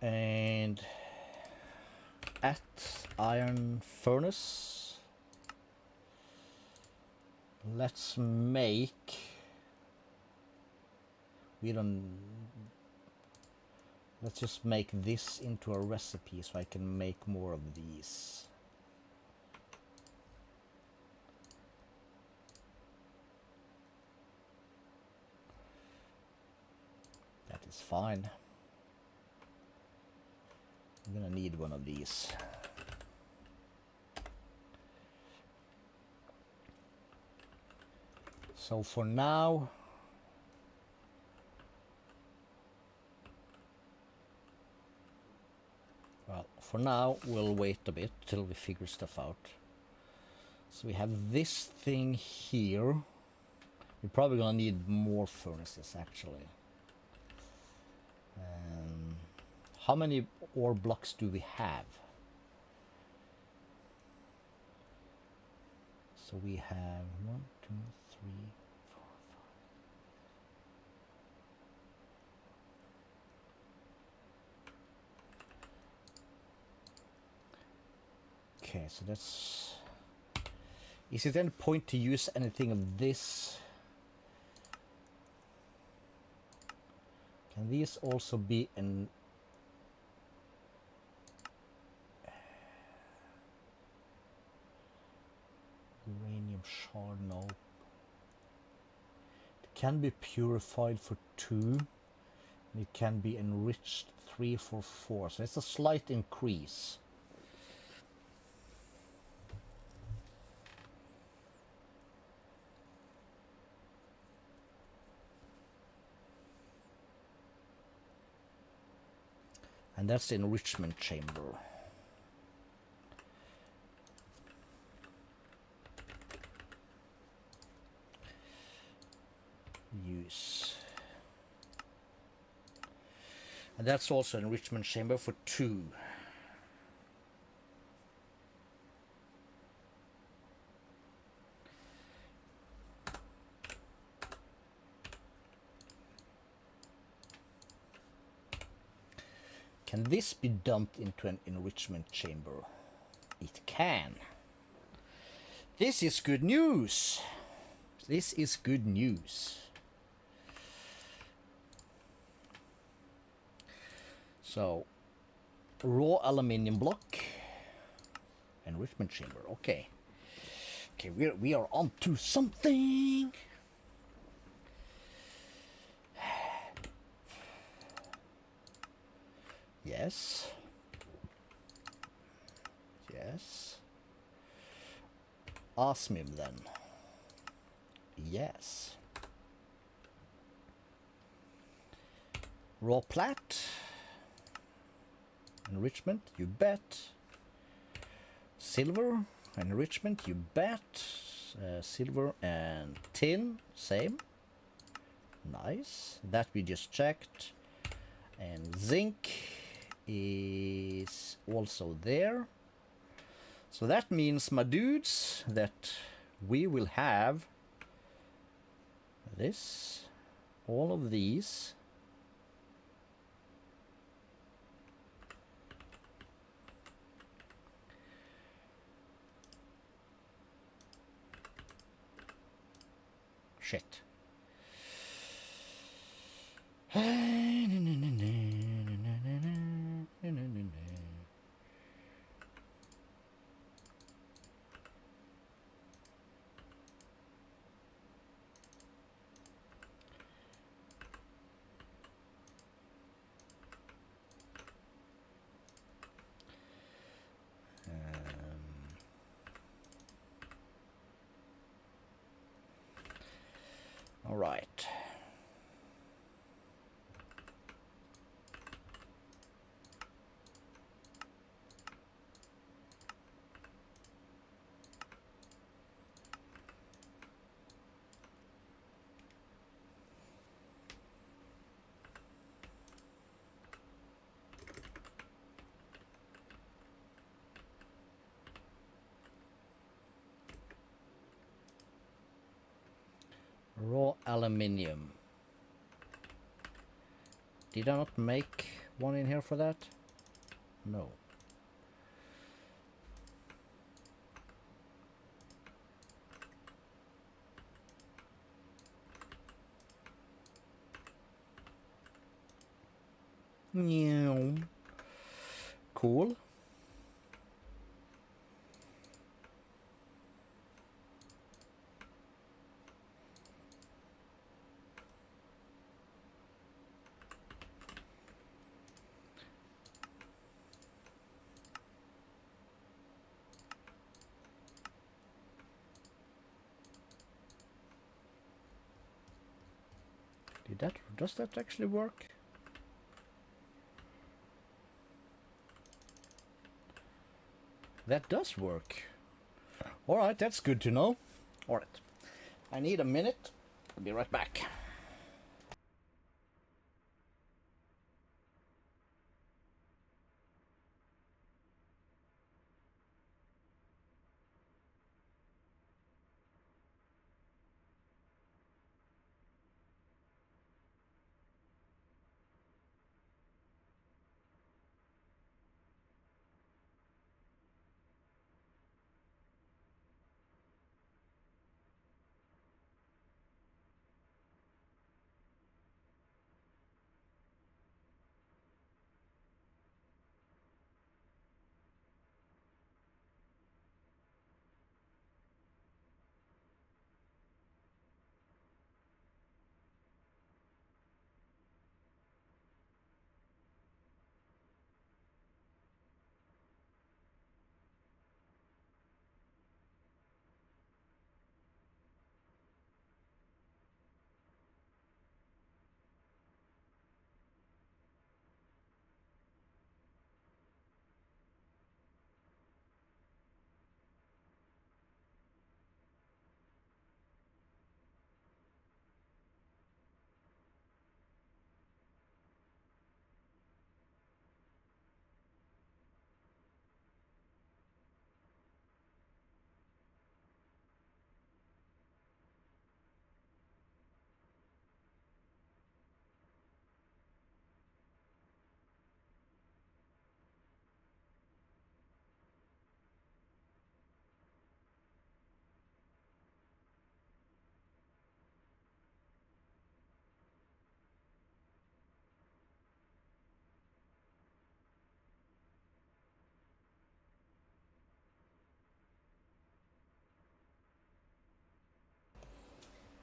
And at iron furnace, Let's make... We don't... Let's just make this into a recipe so I can make more of these. That is fine. I'm gonna need one of these. So for now, well, for now we'll wait a bit till we figure stuff out. So we have this thing here. We're probably gonna need more furnaces actually. How many ore blocks do we have? So we have 1, 2, 3, 4, 5. Okay, so that's... Is it any point to use anything of this? Can these also be an... Uranium shard? No. It can be purified for 2. It can be enriched 3 for 4. So it's a slight increase. And that's the enrichment chamber. Use. And that's also an enrichment chamber for 2. Can this be dumped into an enrichment chamber? It can. This is good news. This is good news. So, raw aluminium block, enrichment chamber. Okay. Okay, we are on to something. Yes. Yes. Osmium then. Yes. Raw plat. Enrichment, you bet. Silver, enrichment, you bet. Silver and tin, same. Nice. That we just checked. And zinc is also there. So that means, my dudes, that we will have this, all of these. Shit. All right. Raw aluminium. Did I not make one in here for that? No. Yeah. Cool. Does that actually work? That does work. Alright, that's good to know. Alright. I need a minute. I'll be right back.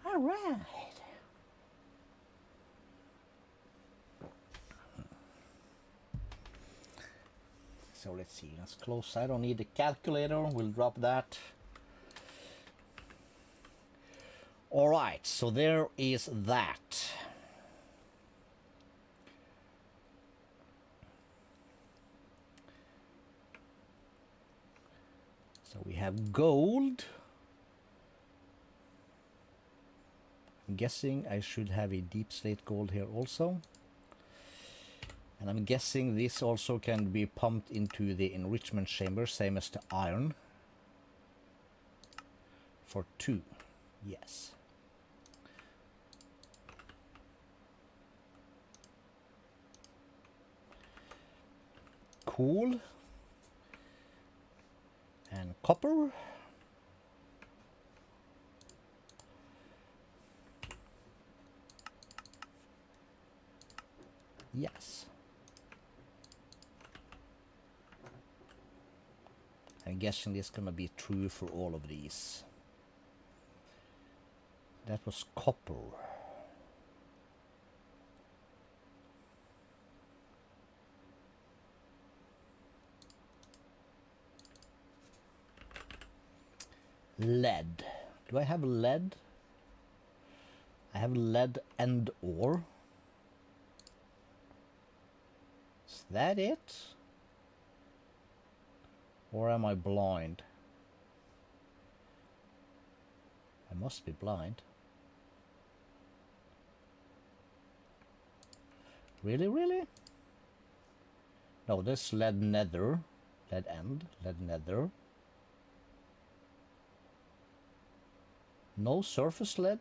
Alright. So let's see, let's close. I don't need the calculator, we'll drop that. Alright, so there is that. So we have gold. I'm guessing I should have a deep slate gold here also. And I'm guessing this also can be pumped into the enrichment chamber, same as the iron. For 2, yes. Cool. And copper. Yes. I'm guessing this is gonna be true for all of these. That was copper. Lead. Do I have lead? I have lead and ore. Is that it? Or am I blind? I must be blind. Really, really? No, this lead nether. Lead end. Lead nether. No surface lead?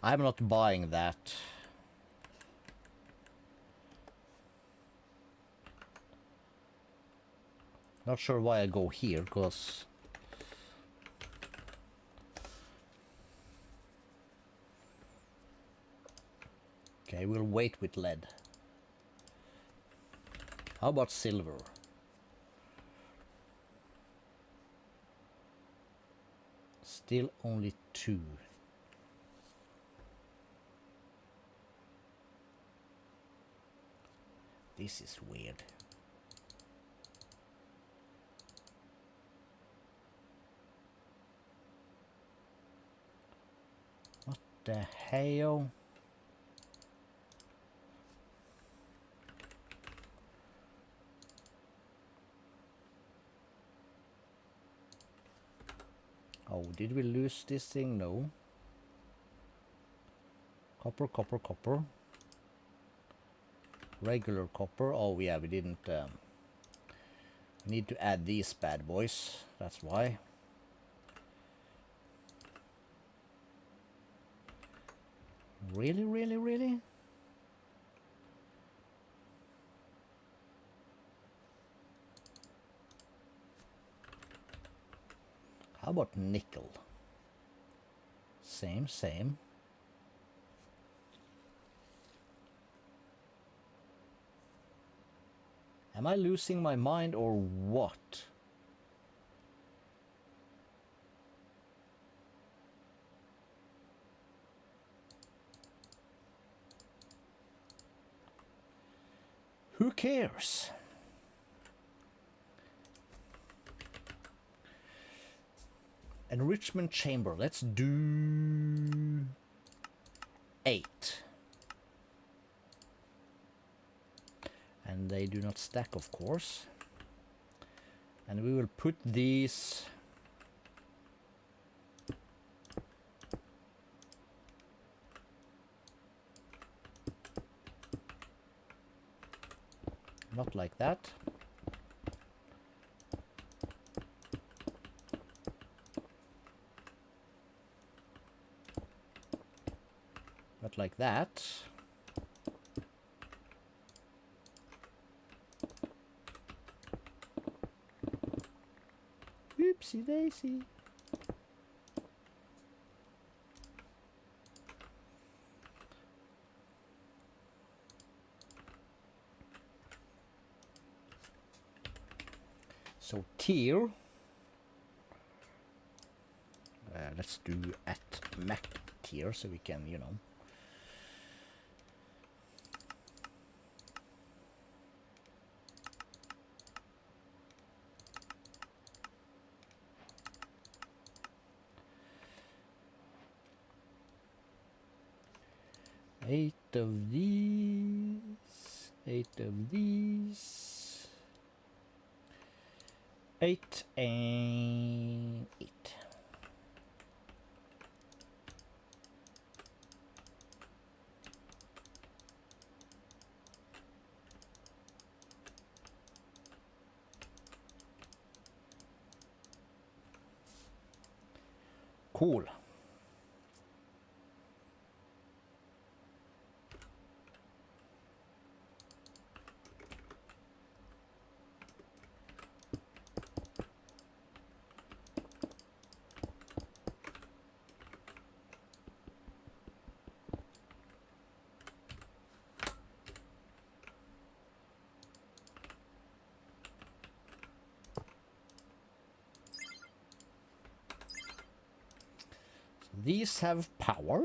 I'm not buying that. Not sure why I go here, because Okay, we'll wait with lead. How about silver? Still only 2. This is weird. What the hell? Oh, did we lose this thing? No. Copper, copper, copper. Regular copper. Oh yeah, we didn't. We need to add these bad boys. That's why. Really, really, really? How about nickel? Same, same. Am I losing my mind or what? Who cares? Enrichment chamber. Let's do 8. And they do not stack, of course. And we will put these not like that. But like that. Oopsie daisy. So tier. Let's do at Mac tier so we can, you know. Eight of these, 8 of these, 8 and 8. Cool. These have power.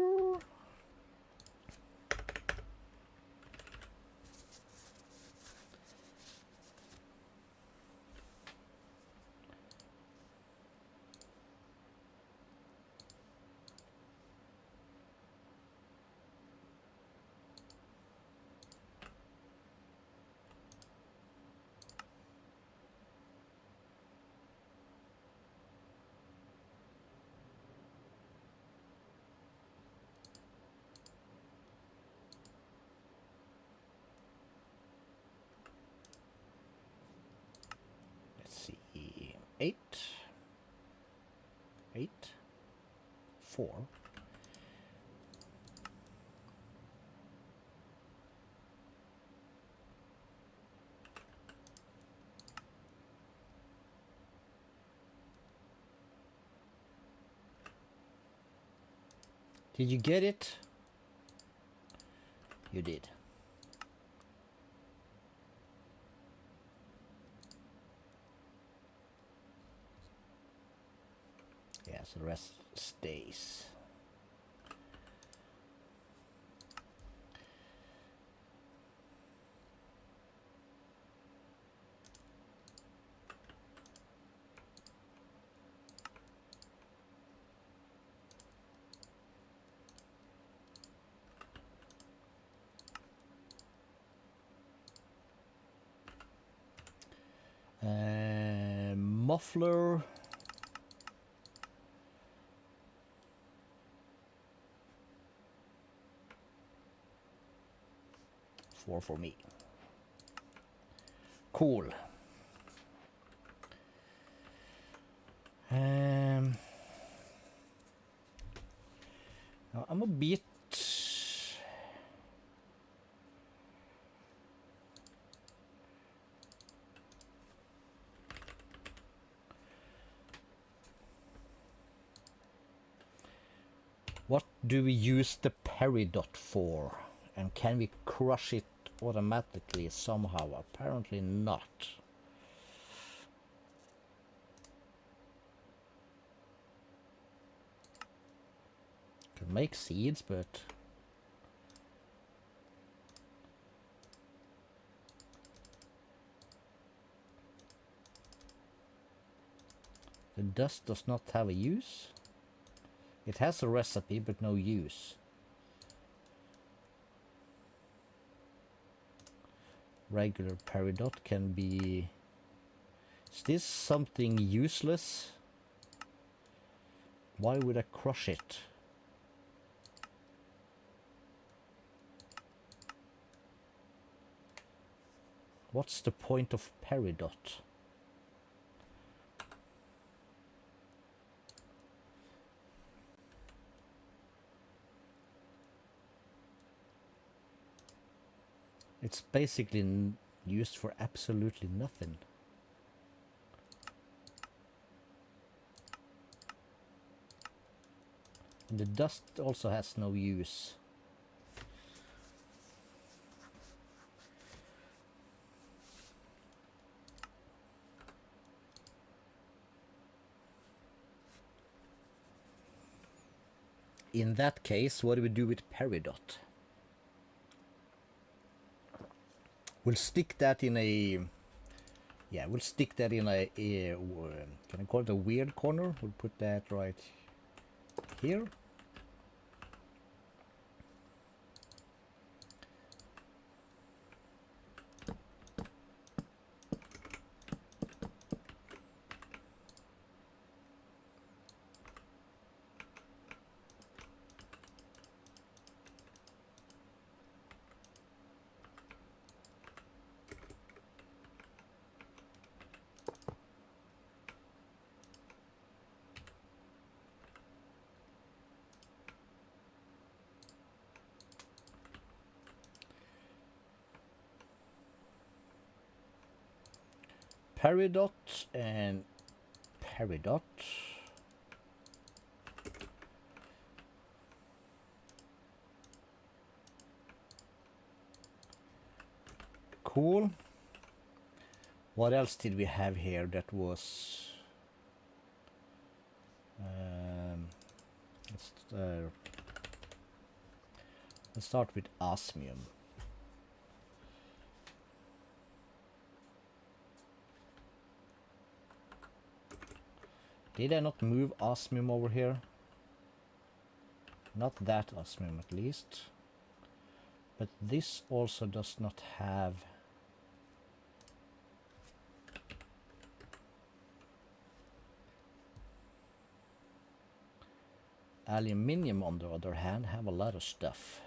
See, 8, 8, 4. Did you get it? You did. Yeah, so the rest stays. Muffler. Four for me. Cool. Now I'm a bit. What do we use the peridot for? And can we crush it automatically somehow? Apparently not. Could make seeds, but the dust does not have a use. It has a recipe, but no use. Regular peridot can be... Is this something useless? Why would I crush it? What's the point of peridot? It's basically used for absolutely nothing. And the dust also has no use. In that case, what do we do with peridot? We'll stick that in a... Yeah, we'll stick that in a can I call it a weird corner? We'll put that right here. Peridot and peridot. Cool. What else did we have here that was... let's start with osmium. Did I not move osmium over here? Not that osmium at least. But this also does not have... Aluminium, on the other hand, have a lot of stuff.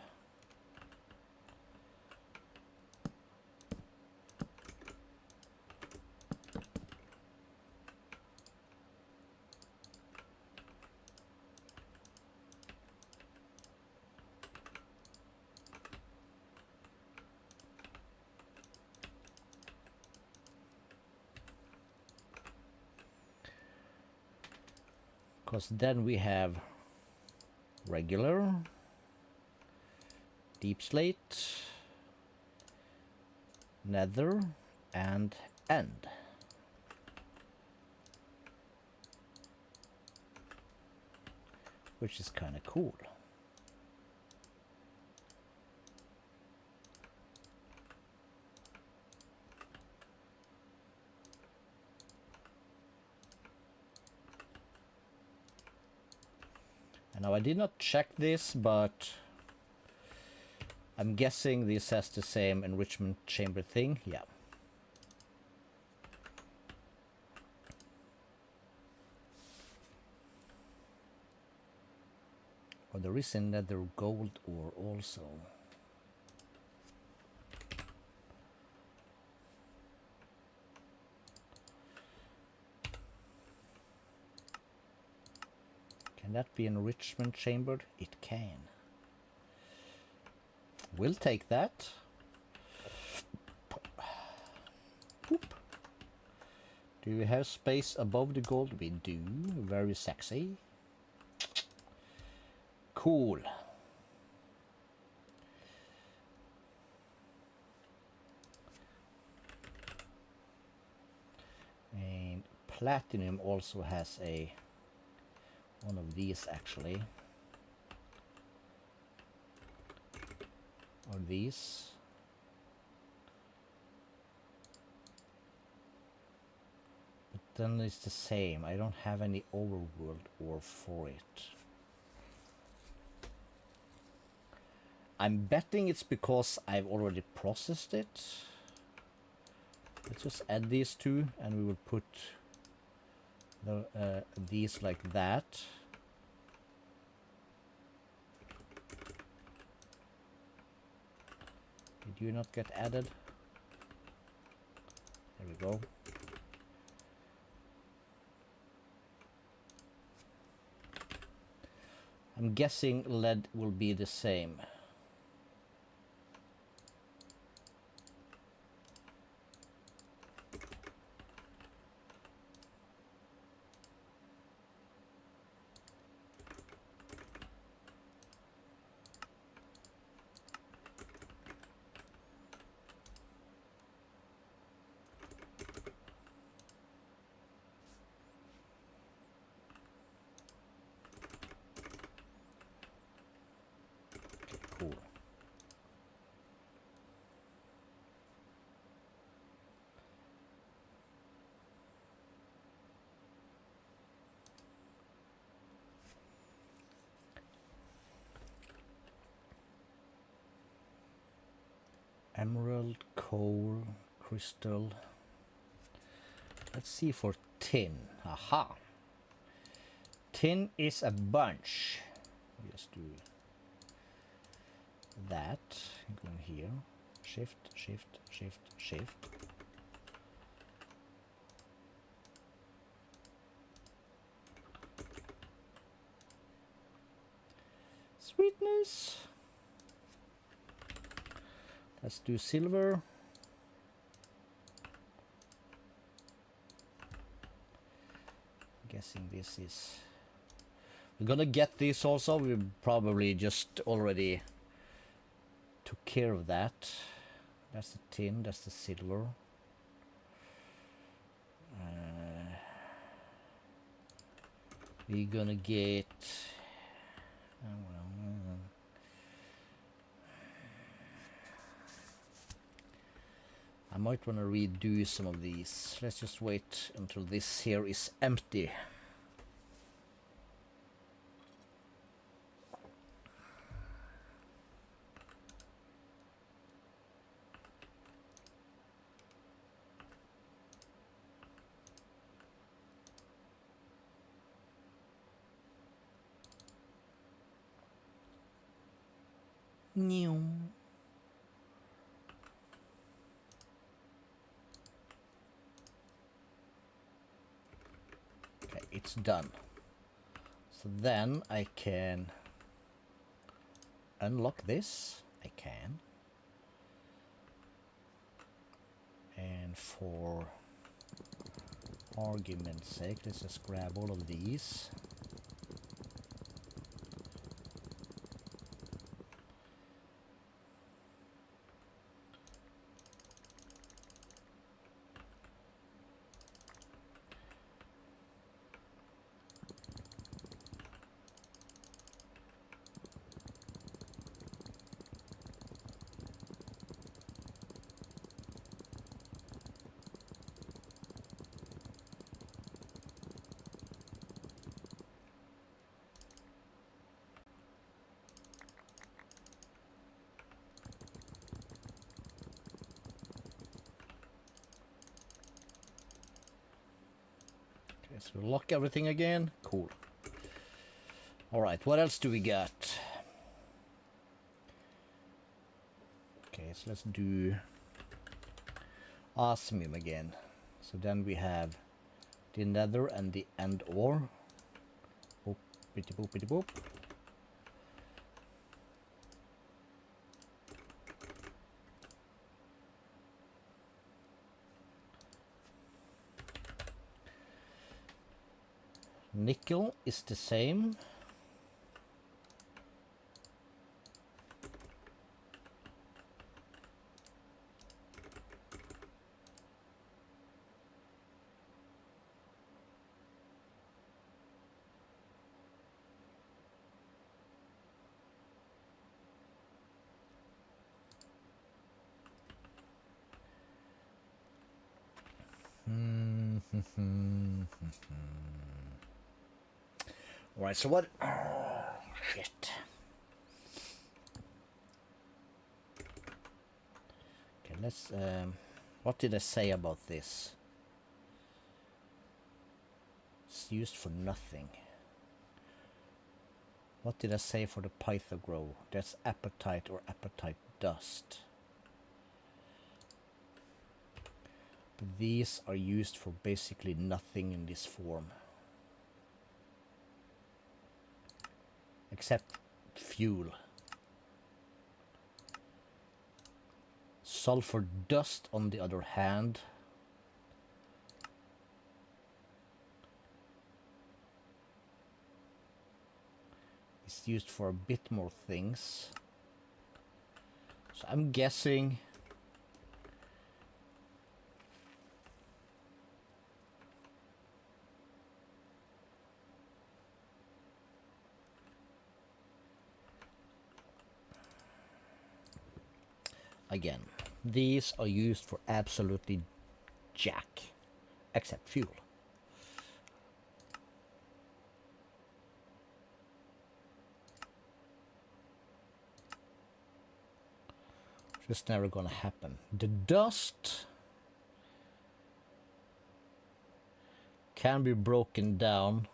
Because then we have regular, deep slate, nether, and end. Which is kind of cool. And now I did not check this, but I'm guessing this has the same enrichment chamber thing. Yeah. Oh, there is another gold ore also. Can that be enrichment chambered? It can. We'll take that. Boop. Do you have space above the gold? We do. Very sexy. Cool. And platinum also has a one of these actually. Or these. But then it's the same. I don't have any overworld ore for it. I'm betting it's because I've already processed it. Let's just add these two and we will put the, these like that. Did you not get added? There we go. I'm guessing lead will be the same. Cool. Emerald, coal, crystal. Let's see for tin. Aha. Tin is a bunch. Just do that. Go in here. Shift, shift, shift, shift. Sweetness. Let's do silver. Guessing this is... We're gonna get this also. We probably just already took care of that. That's the tin, that's the silver. We're gonna get... I might want to redo some of these. Let's just wait until this here is empty. New. Okay, it's done. So then I can unlock this. I can. And for argument's sake, let's just grab all of these. Guess we'll lock everything again. Cool. Alright, what else do we got? Okay, so let's do osmium again. So then we have the nether and the end ore. Boop, bitty boop, bitty boop. Nickel is the same. Alright, so what? Oh, shit. Okay, let's. What did I say about this? It's used for nothing. What did I say for the Pythogrow? That's apatite or apatite dust. But these are used for basically nothing in this form. Except fuel. Sulfur dust, on the other hand, is used for a bit more things. So I'm guessing again, these are used for absolutely jack, except fuel. Just never gonna happen. The dust can be broken down.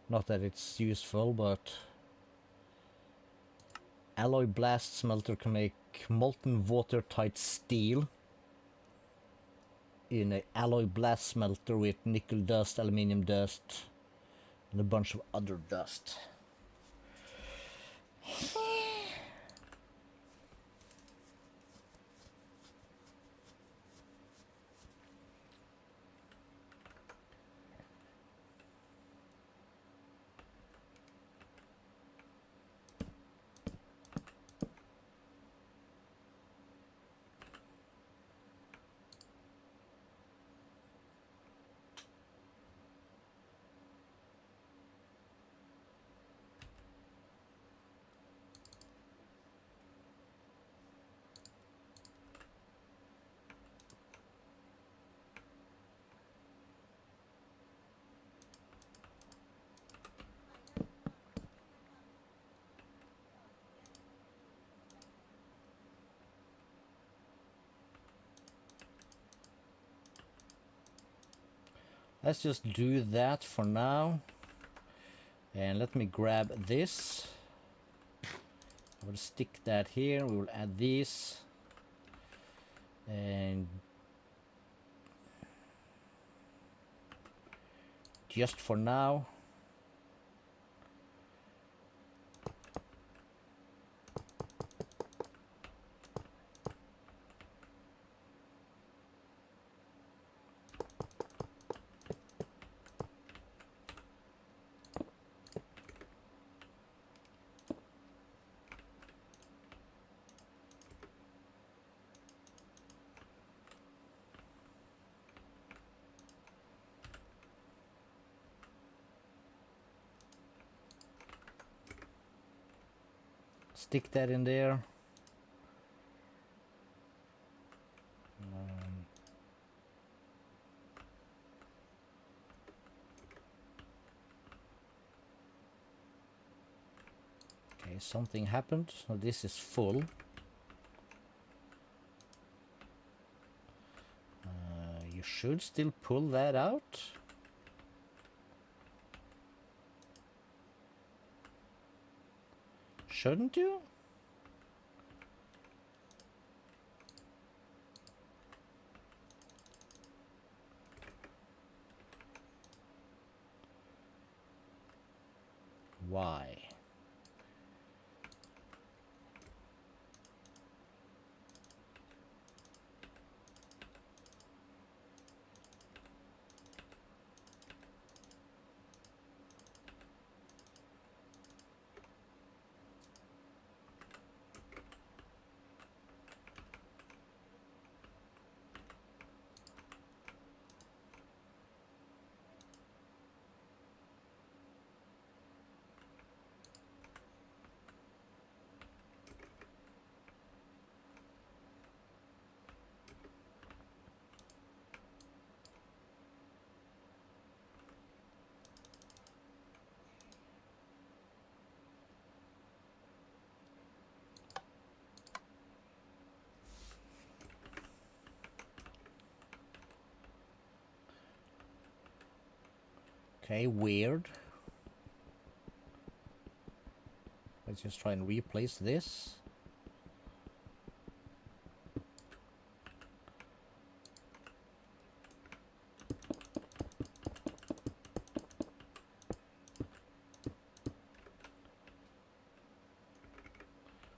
Not that it's useful, but alloy blast smelter can make molten watertight steel in an alloy blast smelter with nickel dust, aluminium dust, and a bunch of other dust. Let's just do that for now. And let me grab this. I will stick that here. We will add these. And just for now, stick that in there. Okay, something happened. So this is full. You should still pull that out. Shouldn't you? Why? Okay, weird. Let's just try and replace this.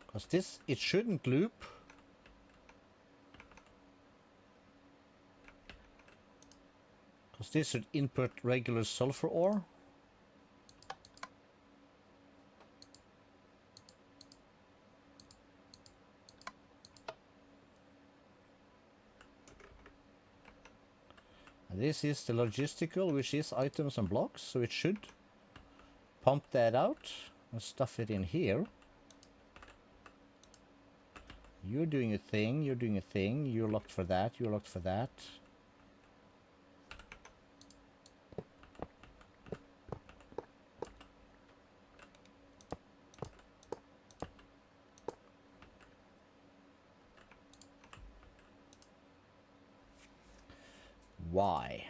Because this, it shouldn't loop. Because this should input regular sulfur ore. And this is the logistical, which is items and blocks, so it should pump that out and stuff it in here. You're doing a thing, you're doing a thing, you're locked for that, you're locked for that. Why?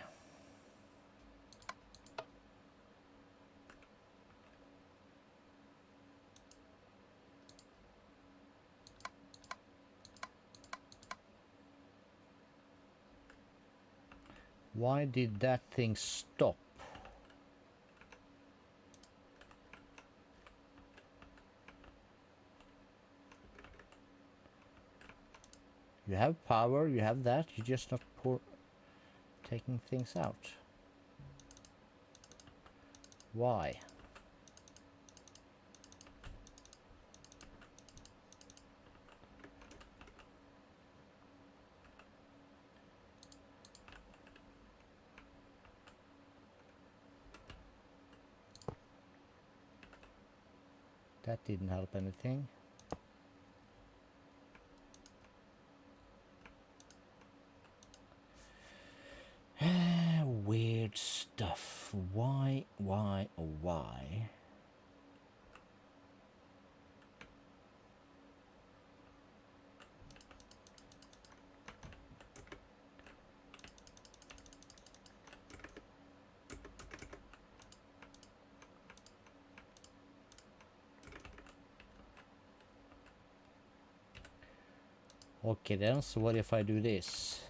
Why did that thing stop? You have power, you have that, you're just not taking things out. Why? That didn't help anything. Weird stuff. Why? Okay then, so what if I do this?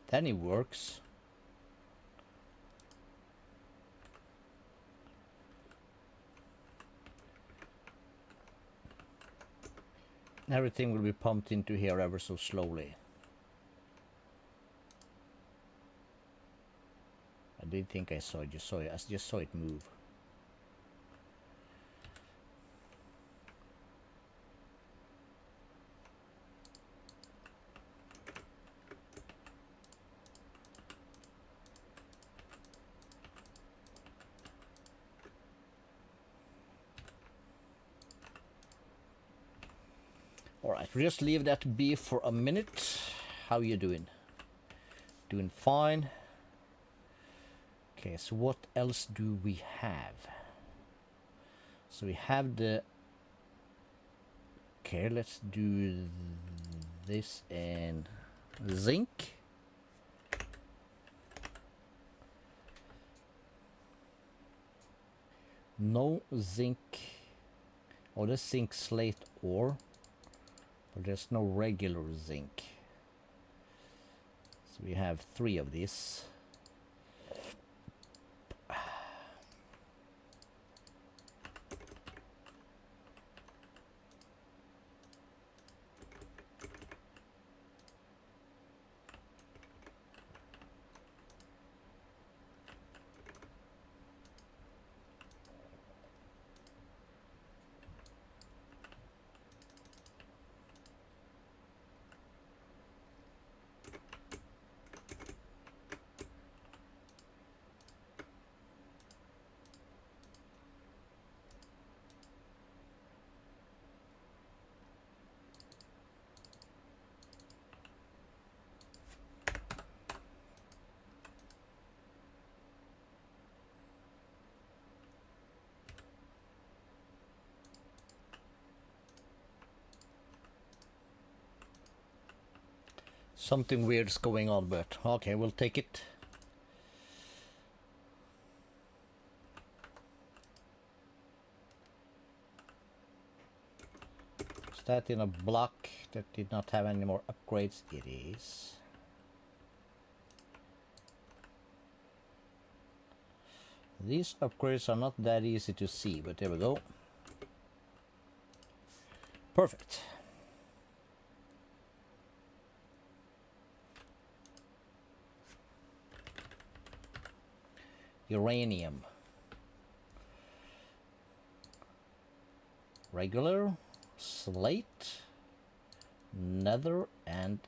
Then it works. Everything will be pumped into here ever so slowly. I did think I saw it, I just saw it move. Alright, we'll just leave that be for a minute. How you doing? Doing fine. Okay, so what else do we have? So we have the... Okay, let's do this and zinc. No zinc. Oh, there's zinc slate ore, but there's no regular zinc. So we have 3 of these. Something weird's going on, but okay, we'll take it. Is that in a block that did not have any more upgrades? It is. These upgrades are not that easy to see, but there we go. Perfect. Uranium. Regular, slate, nether, and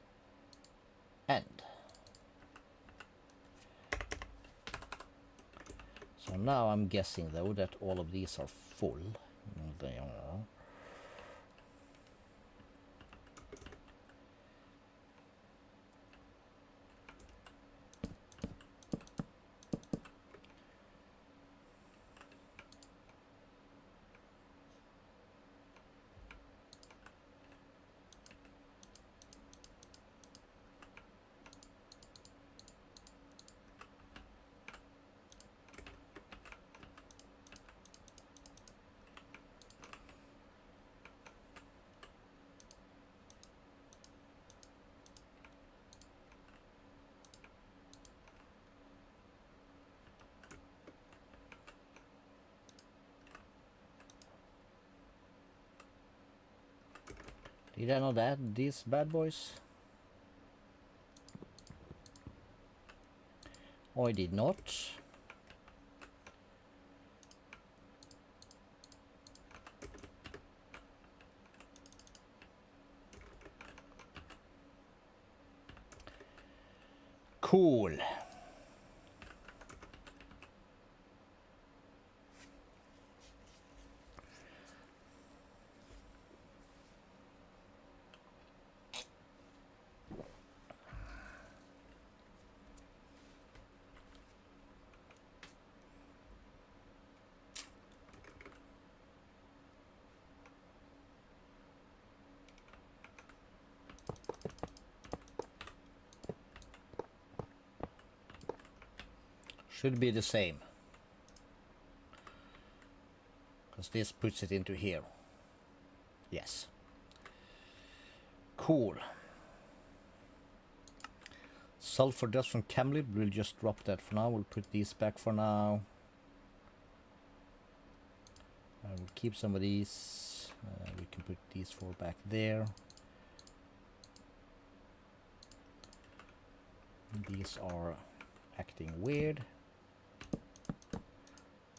end. So now I'm guessing though that all of these are full. They are. Did I know that? These bad boys? Oh, I did not. Cool. Should be the same. Because this puts it into here. Yes. Cool. Sulfur dust from Camlib, we'll just drop that for now. We'll put these back for now. We'll keep some of these. We can put these 4 back there. These are acting weird.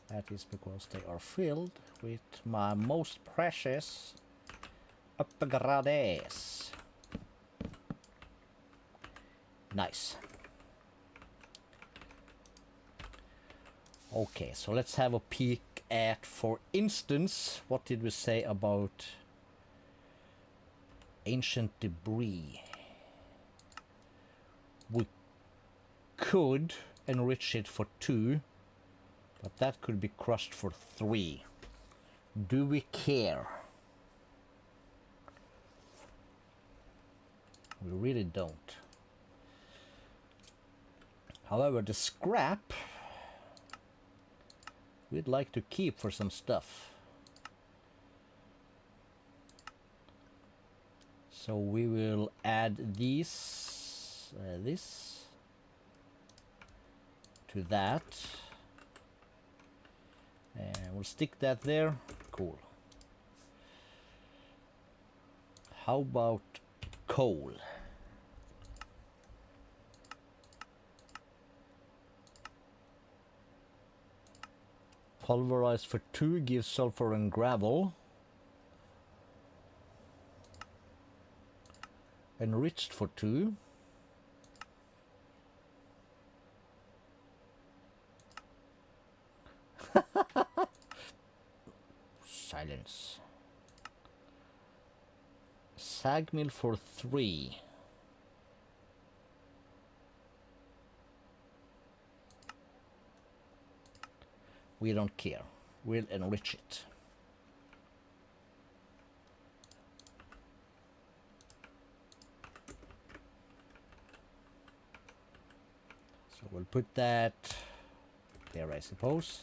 That is because they are filled with my most precious upgrades. Nice. Okay, so let's have a peek at, for instance, what did we say about ancient debris? We could enrich it for 2, but that could be crushed for 3. Do we care? We really don't. However, the scrap we'd like to keep for some stuff. So we will add these, this to that. And we'll stick that there. Cool. How about coal? Pulverized for 2 gives sulfur and gravel. Enriched for 2. Silence. Sag mill for 3. We don't care. We'll enrich it. So we'll put that there, I suppose.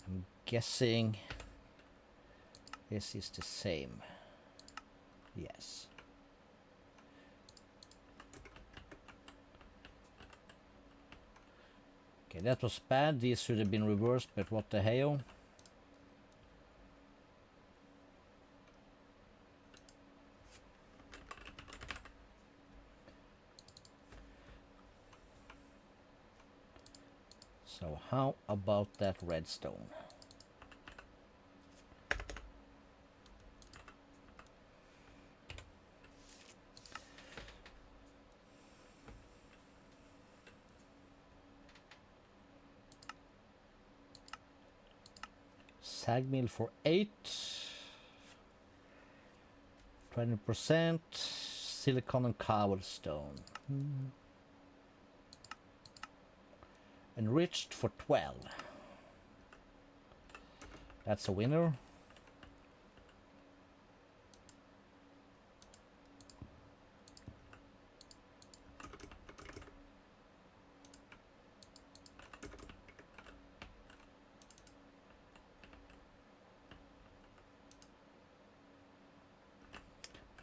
I'm guessing this is the same. Yes. Okay, that was bad. These should have been reversed, but what the hell? So how about that redstone? Sag mill for 8. 20%. Silicon and cobblestone. Enriched for 12. That's a winner.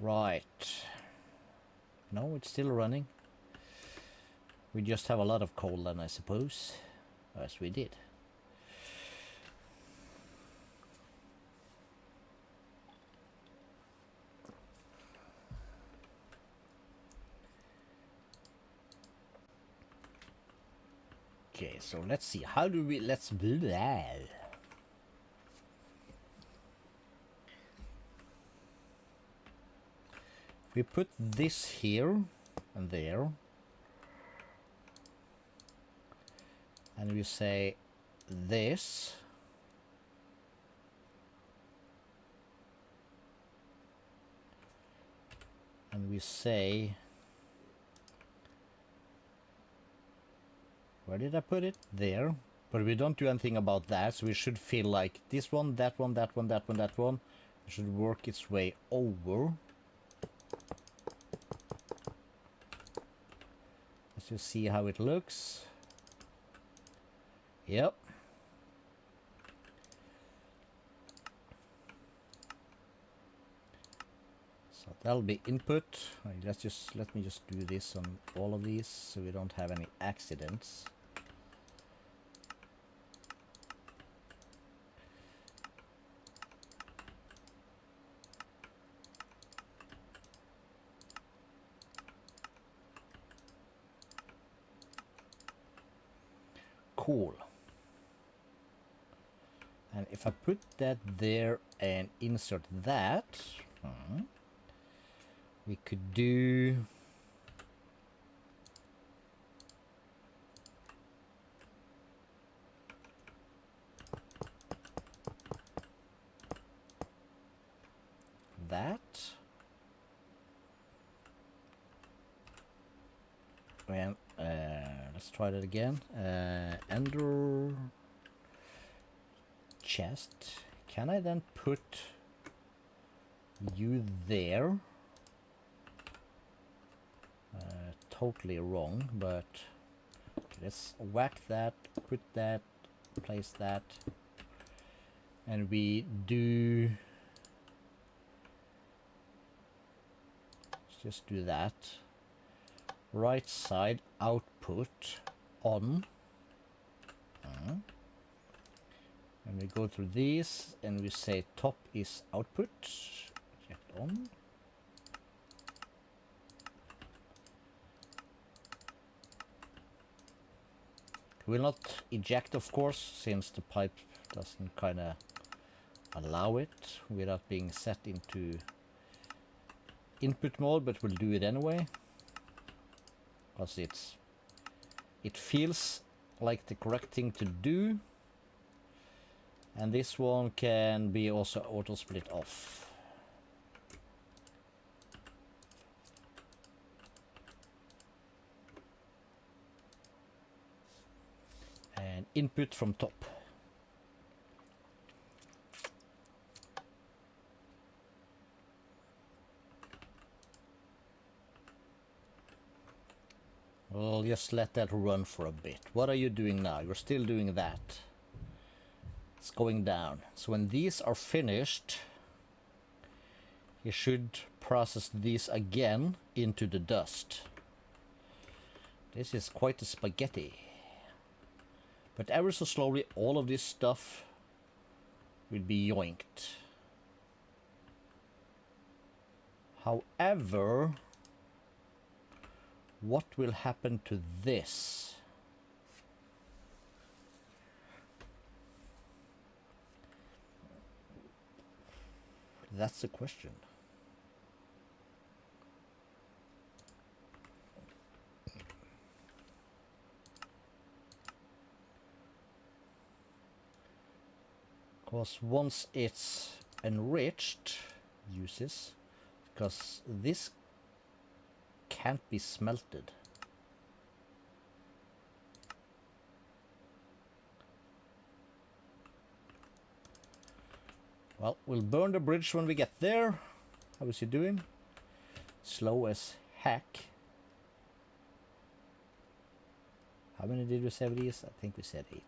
Right. No, it's still running. We just have a lot of coal then, I suppose. As we did. Okay, so let's see. How do we... Let's... Blah. We put this here and there. And we say this. And we say... Where did I put it? There. But we don't do anything about that, so we should feel like this one, that one, that one, that one, that one. It should work its way over. Let's just see how it looks. Yep. So that'll be input. Let me just do this on all of these so we don't have any accidents. Cool. And if I put that there and insert that, we could do that. Well, let's try that again. Ender chest. Can I then put you there? Totally wrong, but let's whack that, put that, place that, and we do. Let's just do that. Right side output on. And we go through these and we say top is output. Eject on. We will not eject, of course, since the pipe doesn't kind of allow it without being set into input mode, but we'll do it anyway. Because it feels like the correct thing to do. And this one can be also auto split off. And input from top. Well, just let that run for a bit. What are you doing now? You're still doing that. It's going down. So when these are finished, you should process these again into the dust. This is quite a spaghetti. But ever so slowly, all of this stuff will be yoinked. However, what will happen to this? That's the question. Because once it's enriched, uses, because this can't be smelted. Well, we'll burn the bridge when we get there. How is he doing? Slow as heck. How many did we say it is? I think we said 8.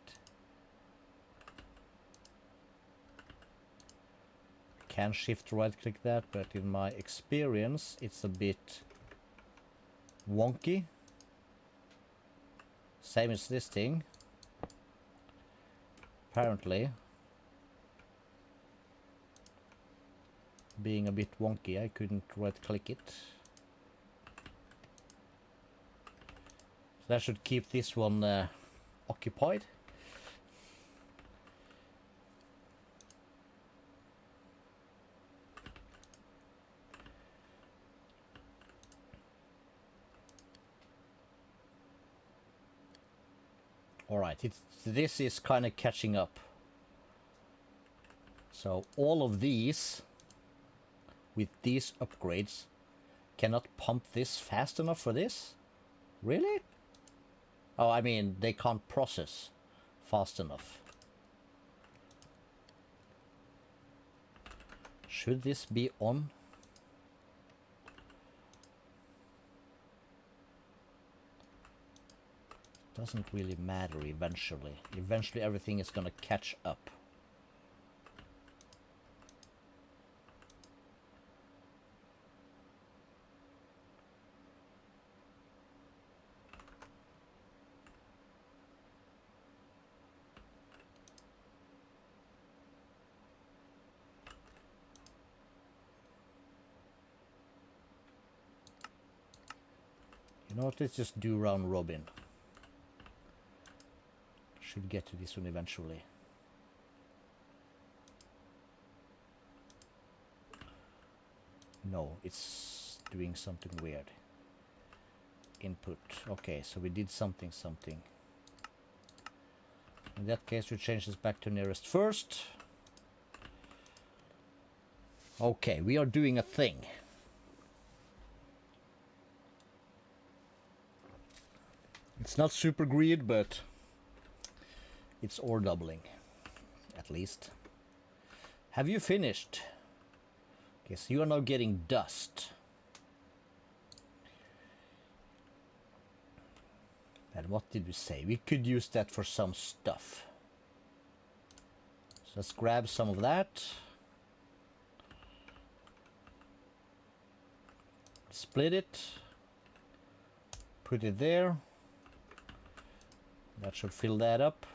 Can shift right click that, but in my experience it's a bit wonky. Same as this thing. Apparently being a bit wonky, I couldn't right click it. So that should keep this one occupied. Alright, this is kind of catching up. So all of these, with these upgrades, cannot pump this fast enough for this? Really? Oh, I mean, they can't process fast enough. Should this be on? Doesn't really matter eventually. Eventually everything is gonna catch up. You know what, let's just do round robin. Should get to this one eventually. No, it's doing something weird. Input. Okay, so we did something. In that case, we change this back to nearest first. Okay, we are doing a thing. It's not super greed, but it's ore doubling, at least. Have you finished? Okay, so you are now getting dust. And what did we say? We could use that for some stuff. So let's grab some of that. Split it. Put it there. That should fill that up.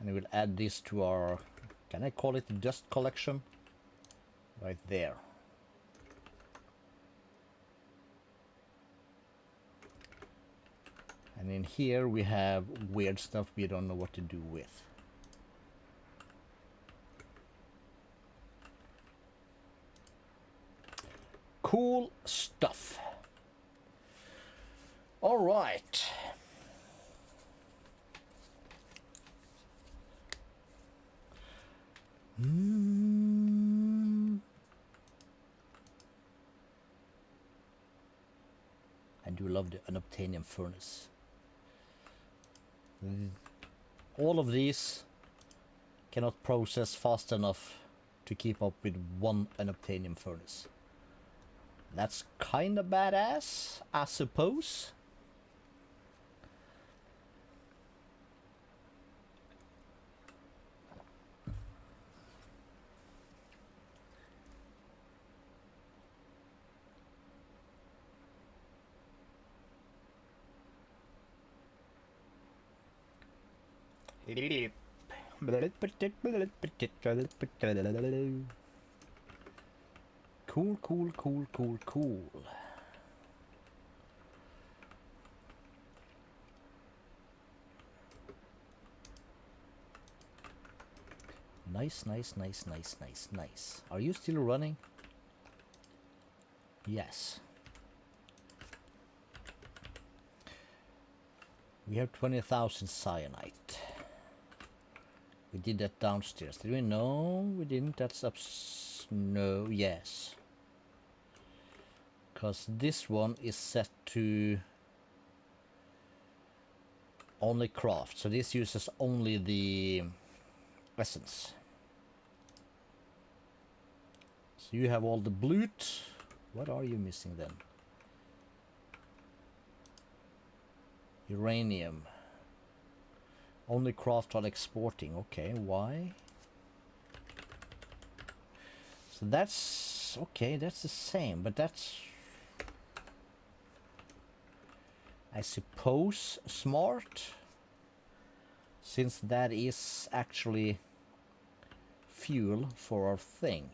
And we'll add this to our, can I call it the dust collection? Right there. And in here we have weird stuff we don't know what to do with. Cool stuff. All right. I do love the unobtainium furnace. All of these cannot process fast enough to keep up with one unobtainium furnace. That's kinda badass, I suppose. Cool, cool, cool, cool, cool. Nice, nice, nice, nice, nice, nice. Are you still running? Yes. We have 20,000 cyanite. We did that downstairs. Did we? No, we didn't. That's up. No, yes. Because this one is set to only craft. So this uses only the essence. So you have all the loot. What are you missing then? Uranium. Only craft while exporting. Okay, why? So that's okay, that's the same, but that's, I suppose, smart, since that is actually fuel for our thing.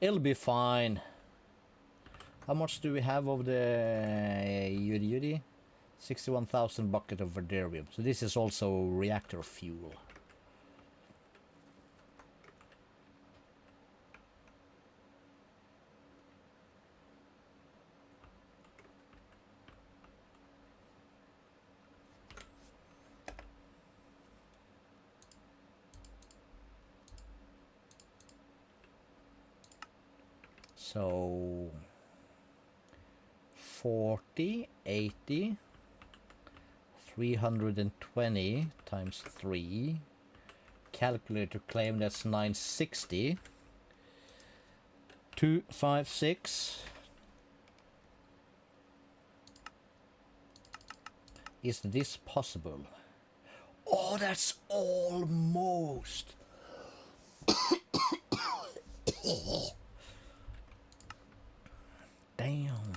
It'll be fine. How much do we have of the Yudi? 61,000 bucket of verderium. So this is also reactor fuel. So 40, 80, 320 times 3. Calculator claim that's 960. 256. Is this possible? Oh, that's almost. Damn.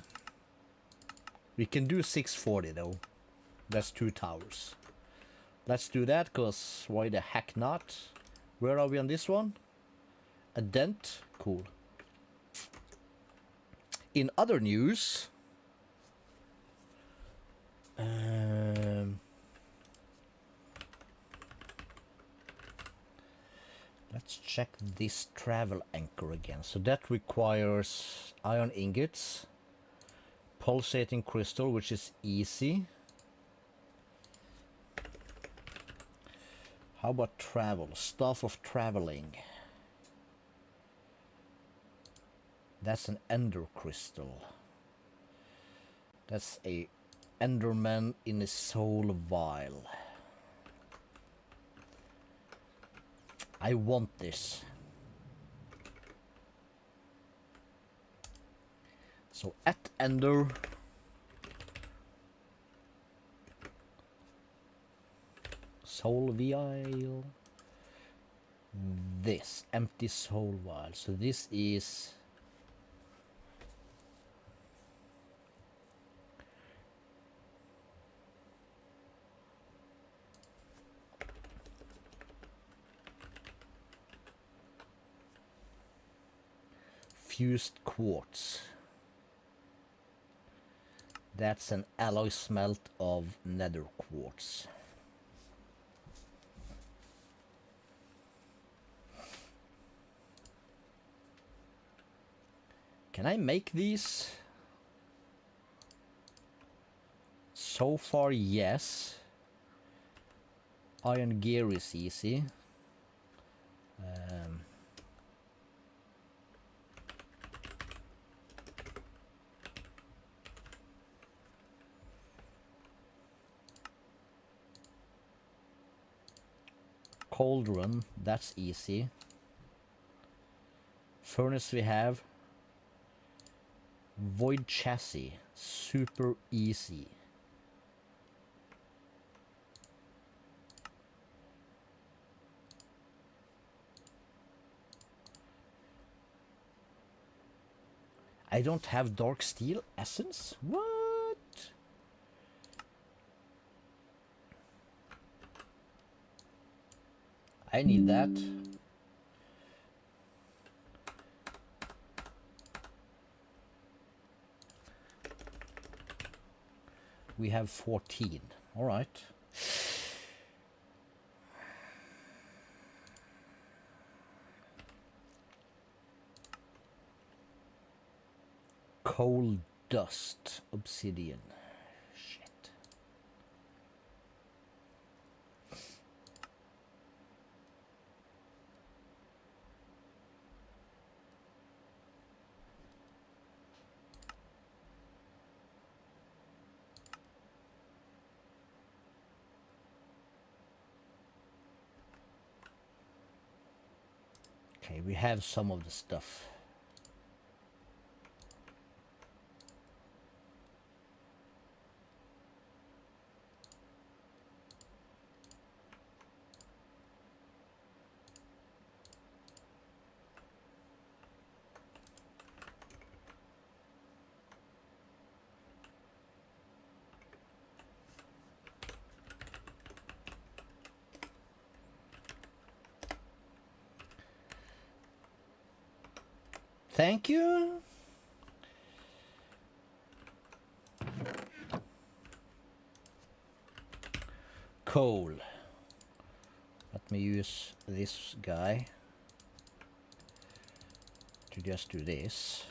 We can do 640 though. That's 2 towers. Let's do that, cause why the heck not? Where are we on this one? A dent? Cool. In other news, let's check this travel anchor again. So that requires iron ingots, pulsating crystal, which is easy. How about travel? Stuff of traveling. That's an ender crystal. That's a Enderman in a soul vial. I want this. So at Ender, soul vial, this empty soul vial. So this is fused quartz. That's an alloy smelt of nether quartz. Can I make these? So far, yes. Iron gear is easy. Cauldron, that's easy. Furnace we have. Void chassis, super easy. I don't have dark steel essence? What? I need that. We have 14. All right. Coal dust, obsidian. Shit. Okay, we have some of the stuff. Thank you. Coal. Let me use this guy to just do this.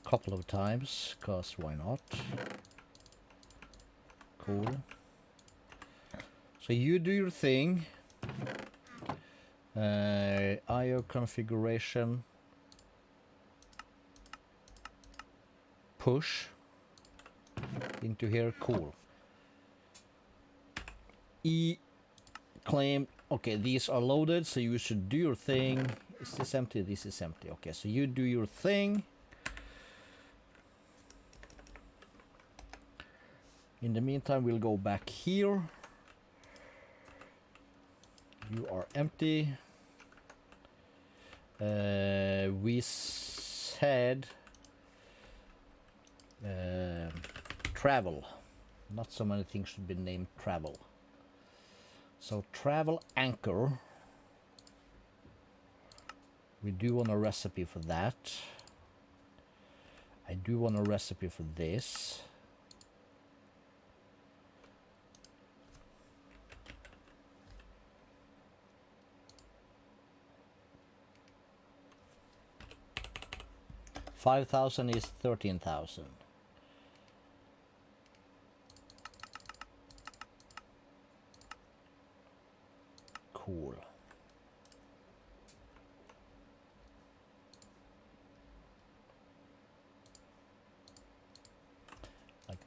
Couple of times, cause why not? Cool. So you do your thing. IO configuration. Push into here. Cool. E claim. Okay, these are loaded, so you should do your thing. Is this empty? This is empty. Okay, so you do your thing. In the meantime, we'll go back here. You are empty. We said travel. Not so many things should be named travel. So travel anchor. We do want a recipe for that. I do want a recipe for this. $5,000 is 13,000. Cool.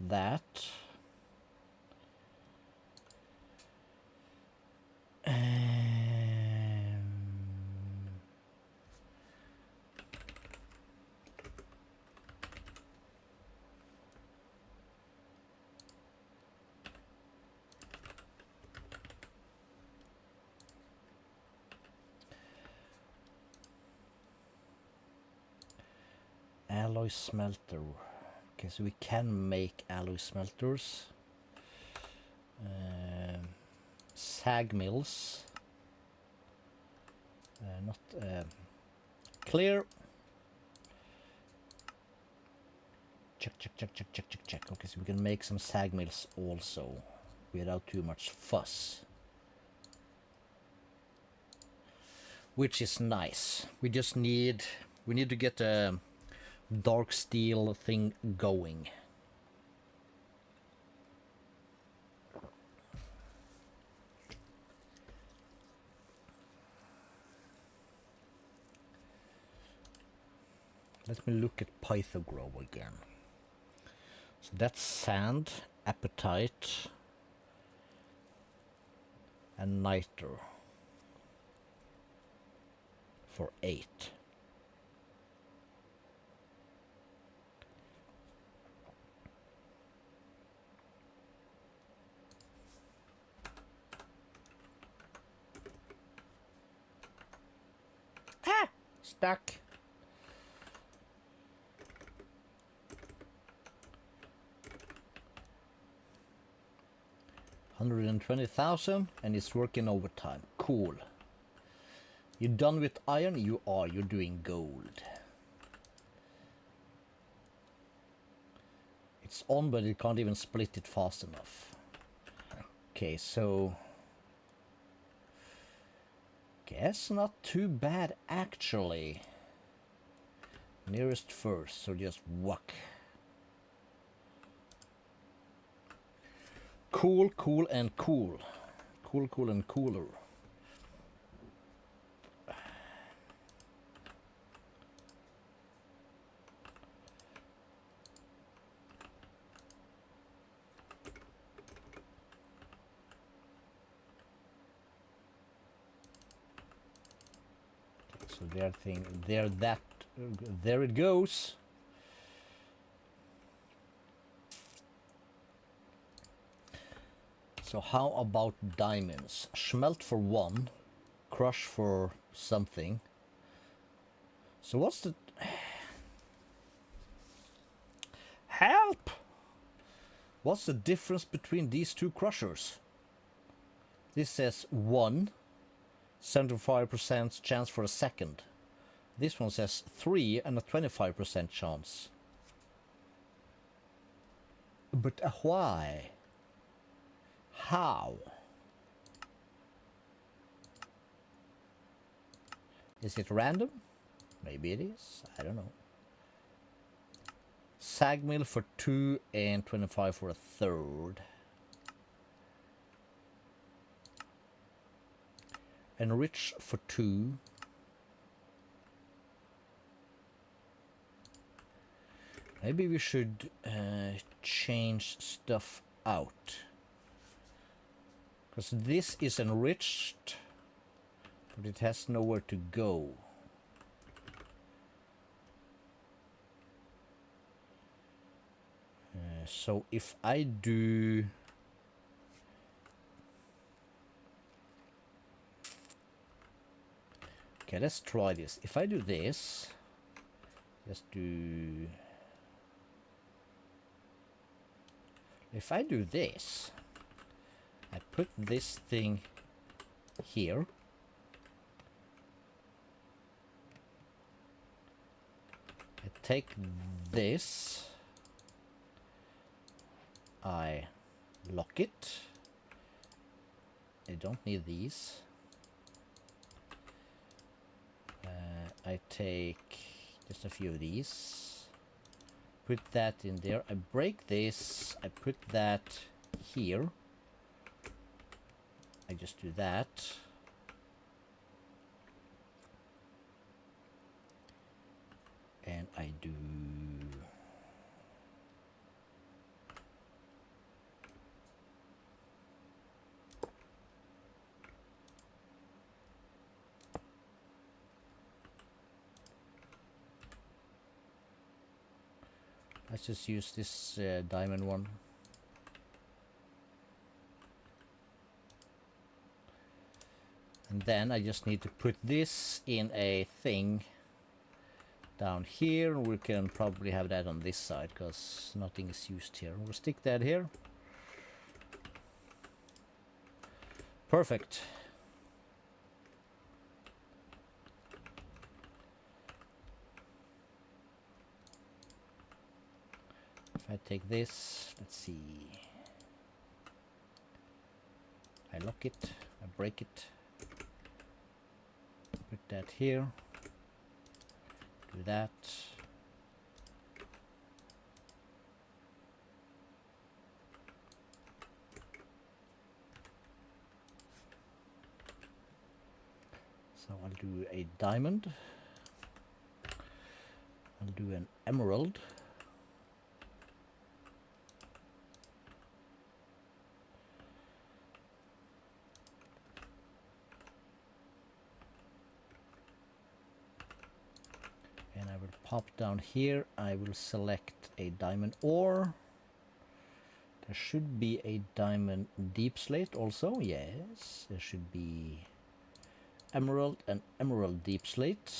that. Alloy smelter. Okay, so we can make alloy smelters. Sag mills. Not clear. Check, check, check, check, check, check, check. Okay, so we can make some sag mills also without too much fuss. Which is nice. We need to get a dark steel thing going. Let me look at Pythogrove again. So that's sand, apatite, and niter for 8. Ah! Stuck. $120,000 and it's working overtime. Cool. You're done with iron? You are. You're doing gold. It's on, but it can't even split it fast enough. Okay, so guess not too bad actually. Nearest first, so just whack. Cool, cool, and cool. Cool, cool, and cooler. So there it goes. So how about diamonds? Smelt for 1, crush for something. So what's the... Help! What's the difference between these two crushers? This says 1, 75% chance for a second. This one says 3 and a 25% chance. But why? How? Is it random? Maybe it is. I don't know. Sag mill for 2 and 25 for a third. Enrich for 2. Maybe we should change stuff out. Because this is enriched, but it has nowhere to go. So if I do... Okay, let's try this. If I do this, let's do... If I do this, I put this thing here. I take this. I lock it. I don't need these. I take just a few of these. Put that in there. I break this. I put that here. I just do that. And I do... Let's just use this diamond one. And then I just need to put this in a thing down here. We can probably have that on this side because nothing is used here. We'll stick that here. Perfect. If I take this, let's see. I lock it, I break it. Put that here. Do that. So I'll do a diamond. I'll do an emerald. And I will pop down here. I will select a diamond ore. There should be a diamond deep slate also. Yes, there should be emerald and emerald deep slate.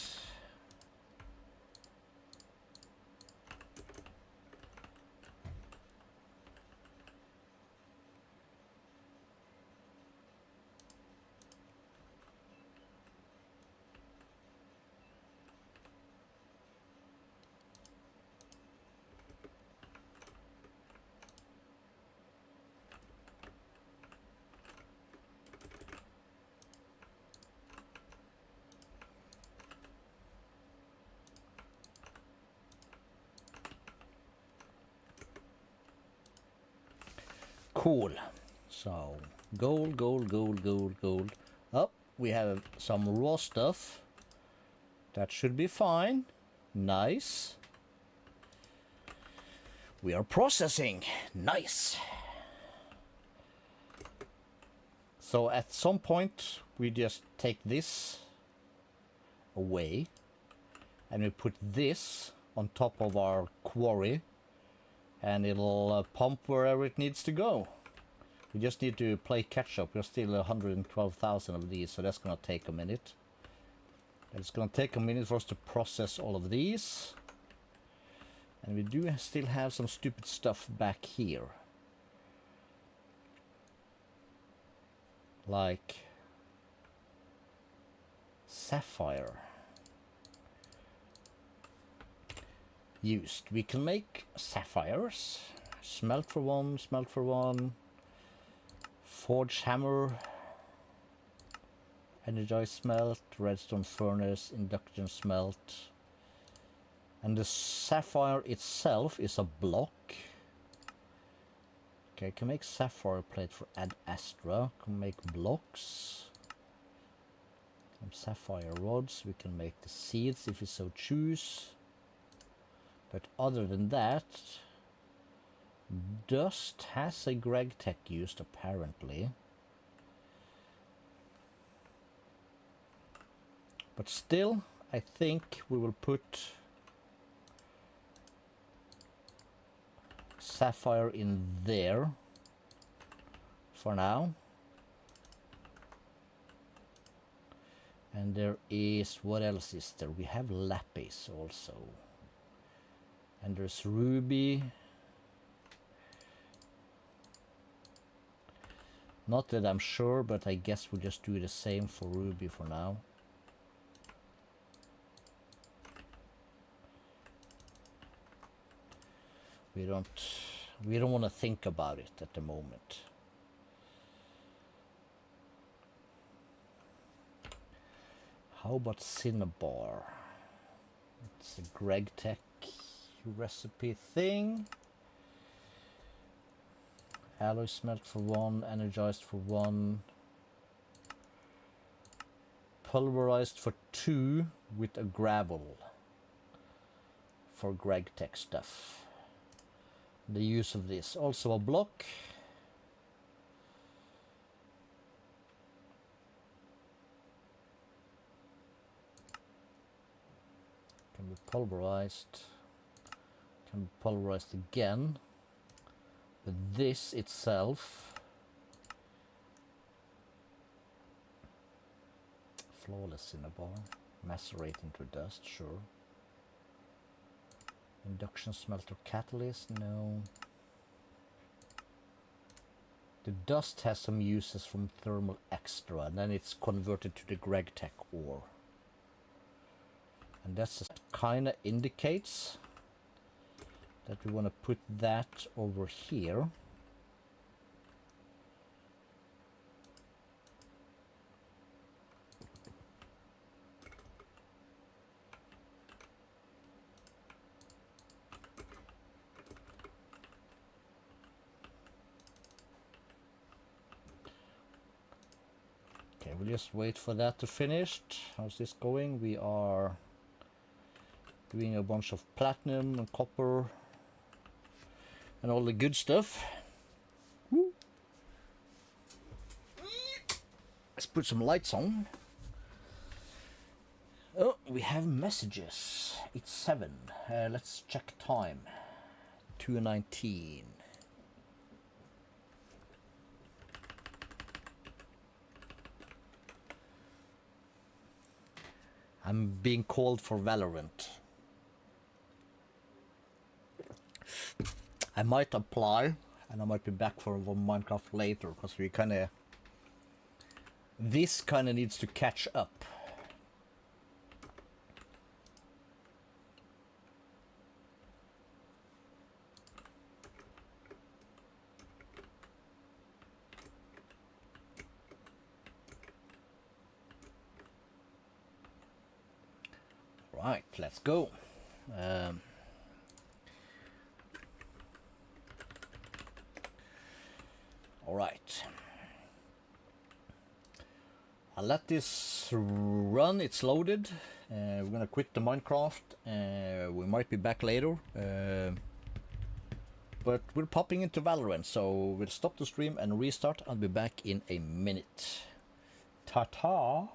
Cool. So gold, gold, gold, gold, gold. Oh, we have some raw stuff. That should be fine. Nice. We are processing. Nice. So at some point we just take this away and we put this on top of our quarry. And it'll pump wherever it needs to go. We just need to play catch up. We're still 112,000 of these, so that's gonna take a minute. And it's gonna take a minute for us to process all of these. And we do still have some stupid stuff back here. Like sapphire. Used. We can make sapphires. Smelt for one, smelt for one. Forge hammer. Energized smelt. Redstone furnace. Induction smelt. And the sapphire itself is a block. Okay, I can make sapphire plate for Ad Astra. Can make blocks. Some sapphire rods. We can make the seeds if we so choose. But other than that, dust has a Greg Tech used apparently. But still, I think we will put sapphire in there for now. And there is, what else is there? We have lapis also. And there's ruby. Not that I'm sure, but I guess we'll just do the same for ruby for now. We don't want to think about it at the moment. How about cinnabar? It's a Greg Tech recipe thing. Alloy smelt for one, energized for one, pulverized for two with a gravel for Greg Tech stuff. The use of this. Also a block. Can be pulverized. and polarized again. But this itself, flawless cinnabar, macerate into dust, sure. Induction smelter catalyst, no. The dust has some uses from thermal extra, and then it's converted to the GregTech ore. And that's kind of indicates that we want to put that over here. Okay, we'll just wait for that to finish. How's this going? We are doing a bunch of platinum and copper and all the good stuff. Woo. Let's put some lights on. Oh, we have messages. It's 7. Let's check time. 2:19. I'm being called for Valorant. I might apply, and I might be back for Minecraft later, because we this kind of needs to catch up. Right, let's go. All right. I'll let this run. It's loaded. We're gonna quit the Minecraft. We might be back later. But we're popping into Valorant, so we'll stop the stream and restart. I'll be back in a minute. Ta-ta!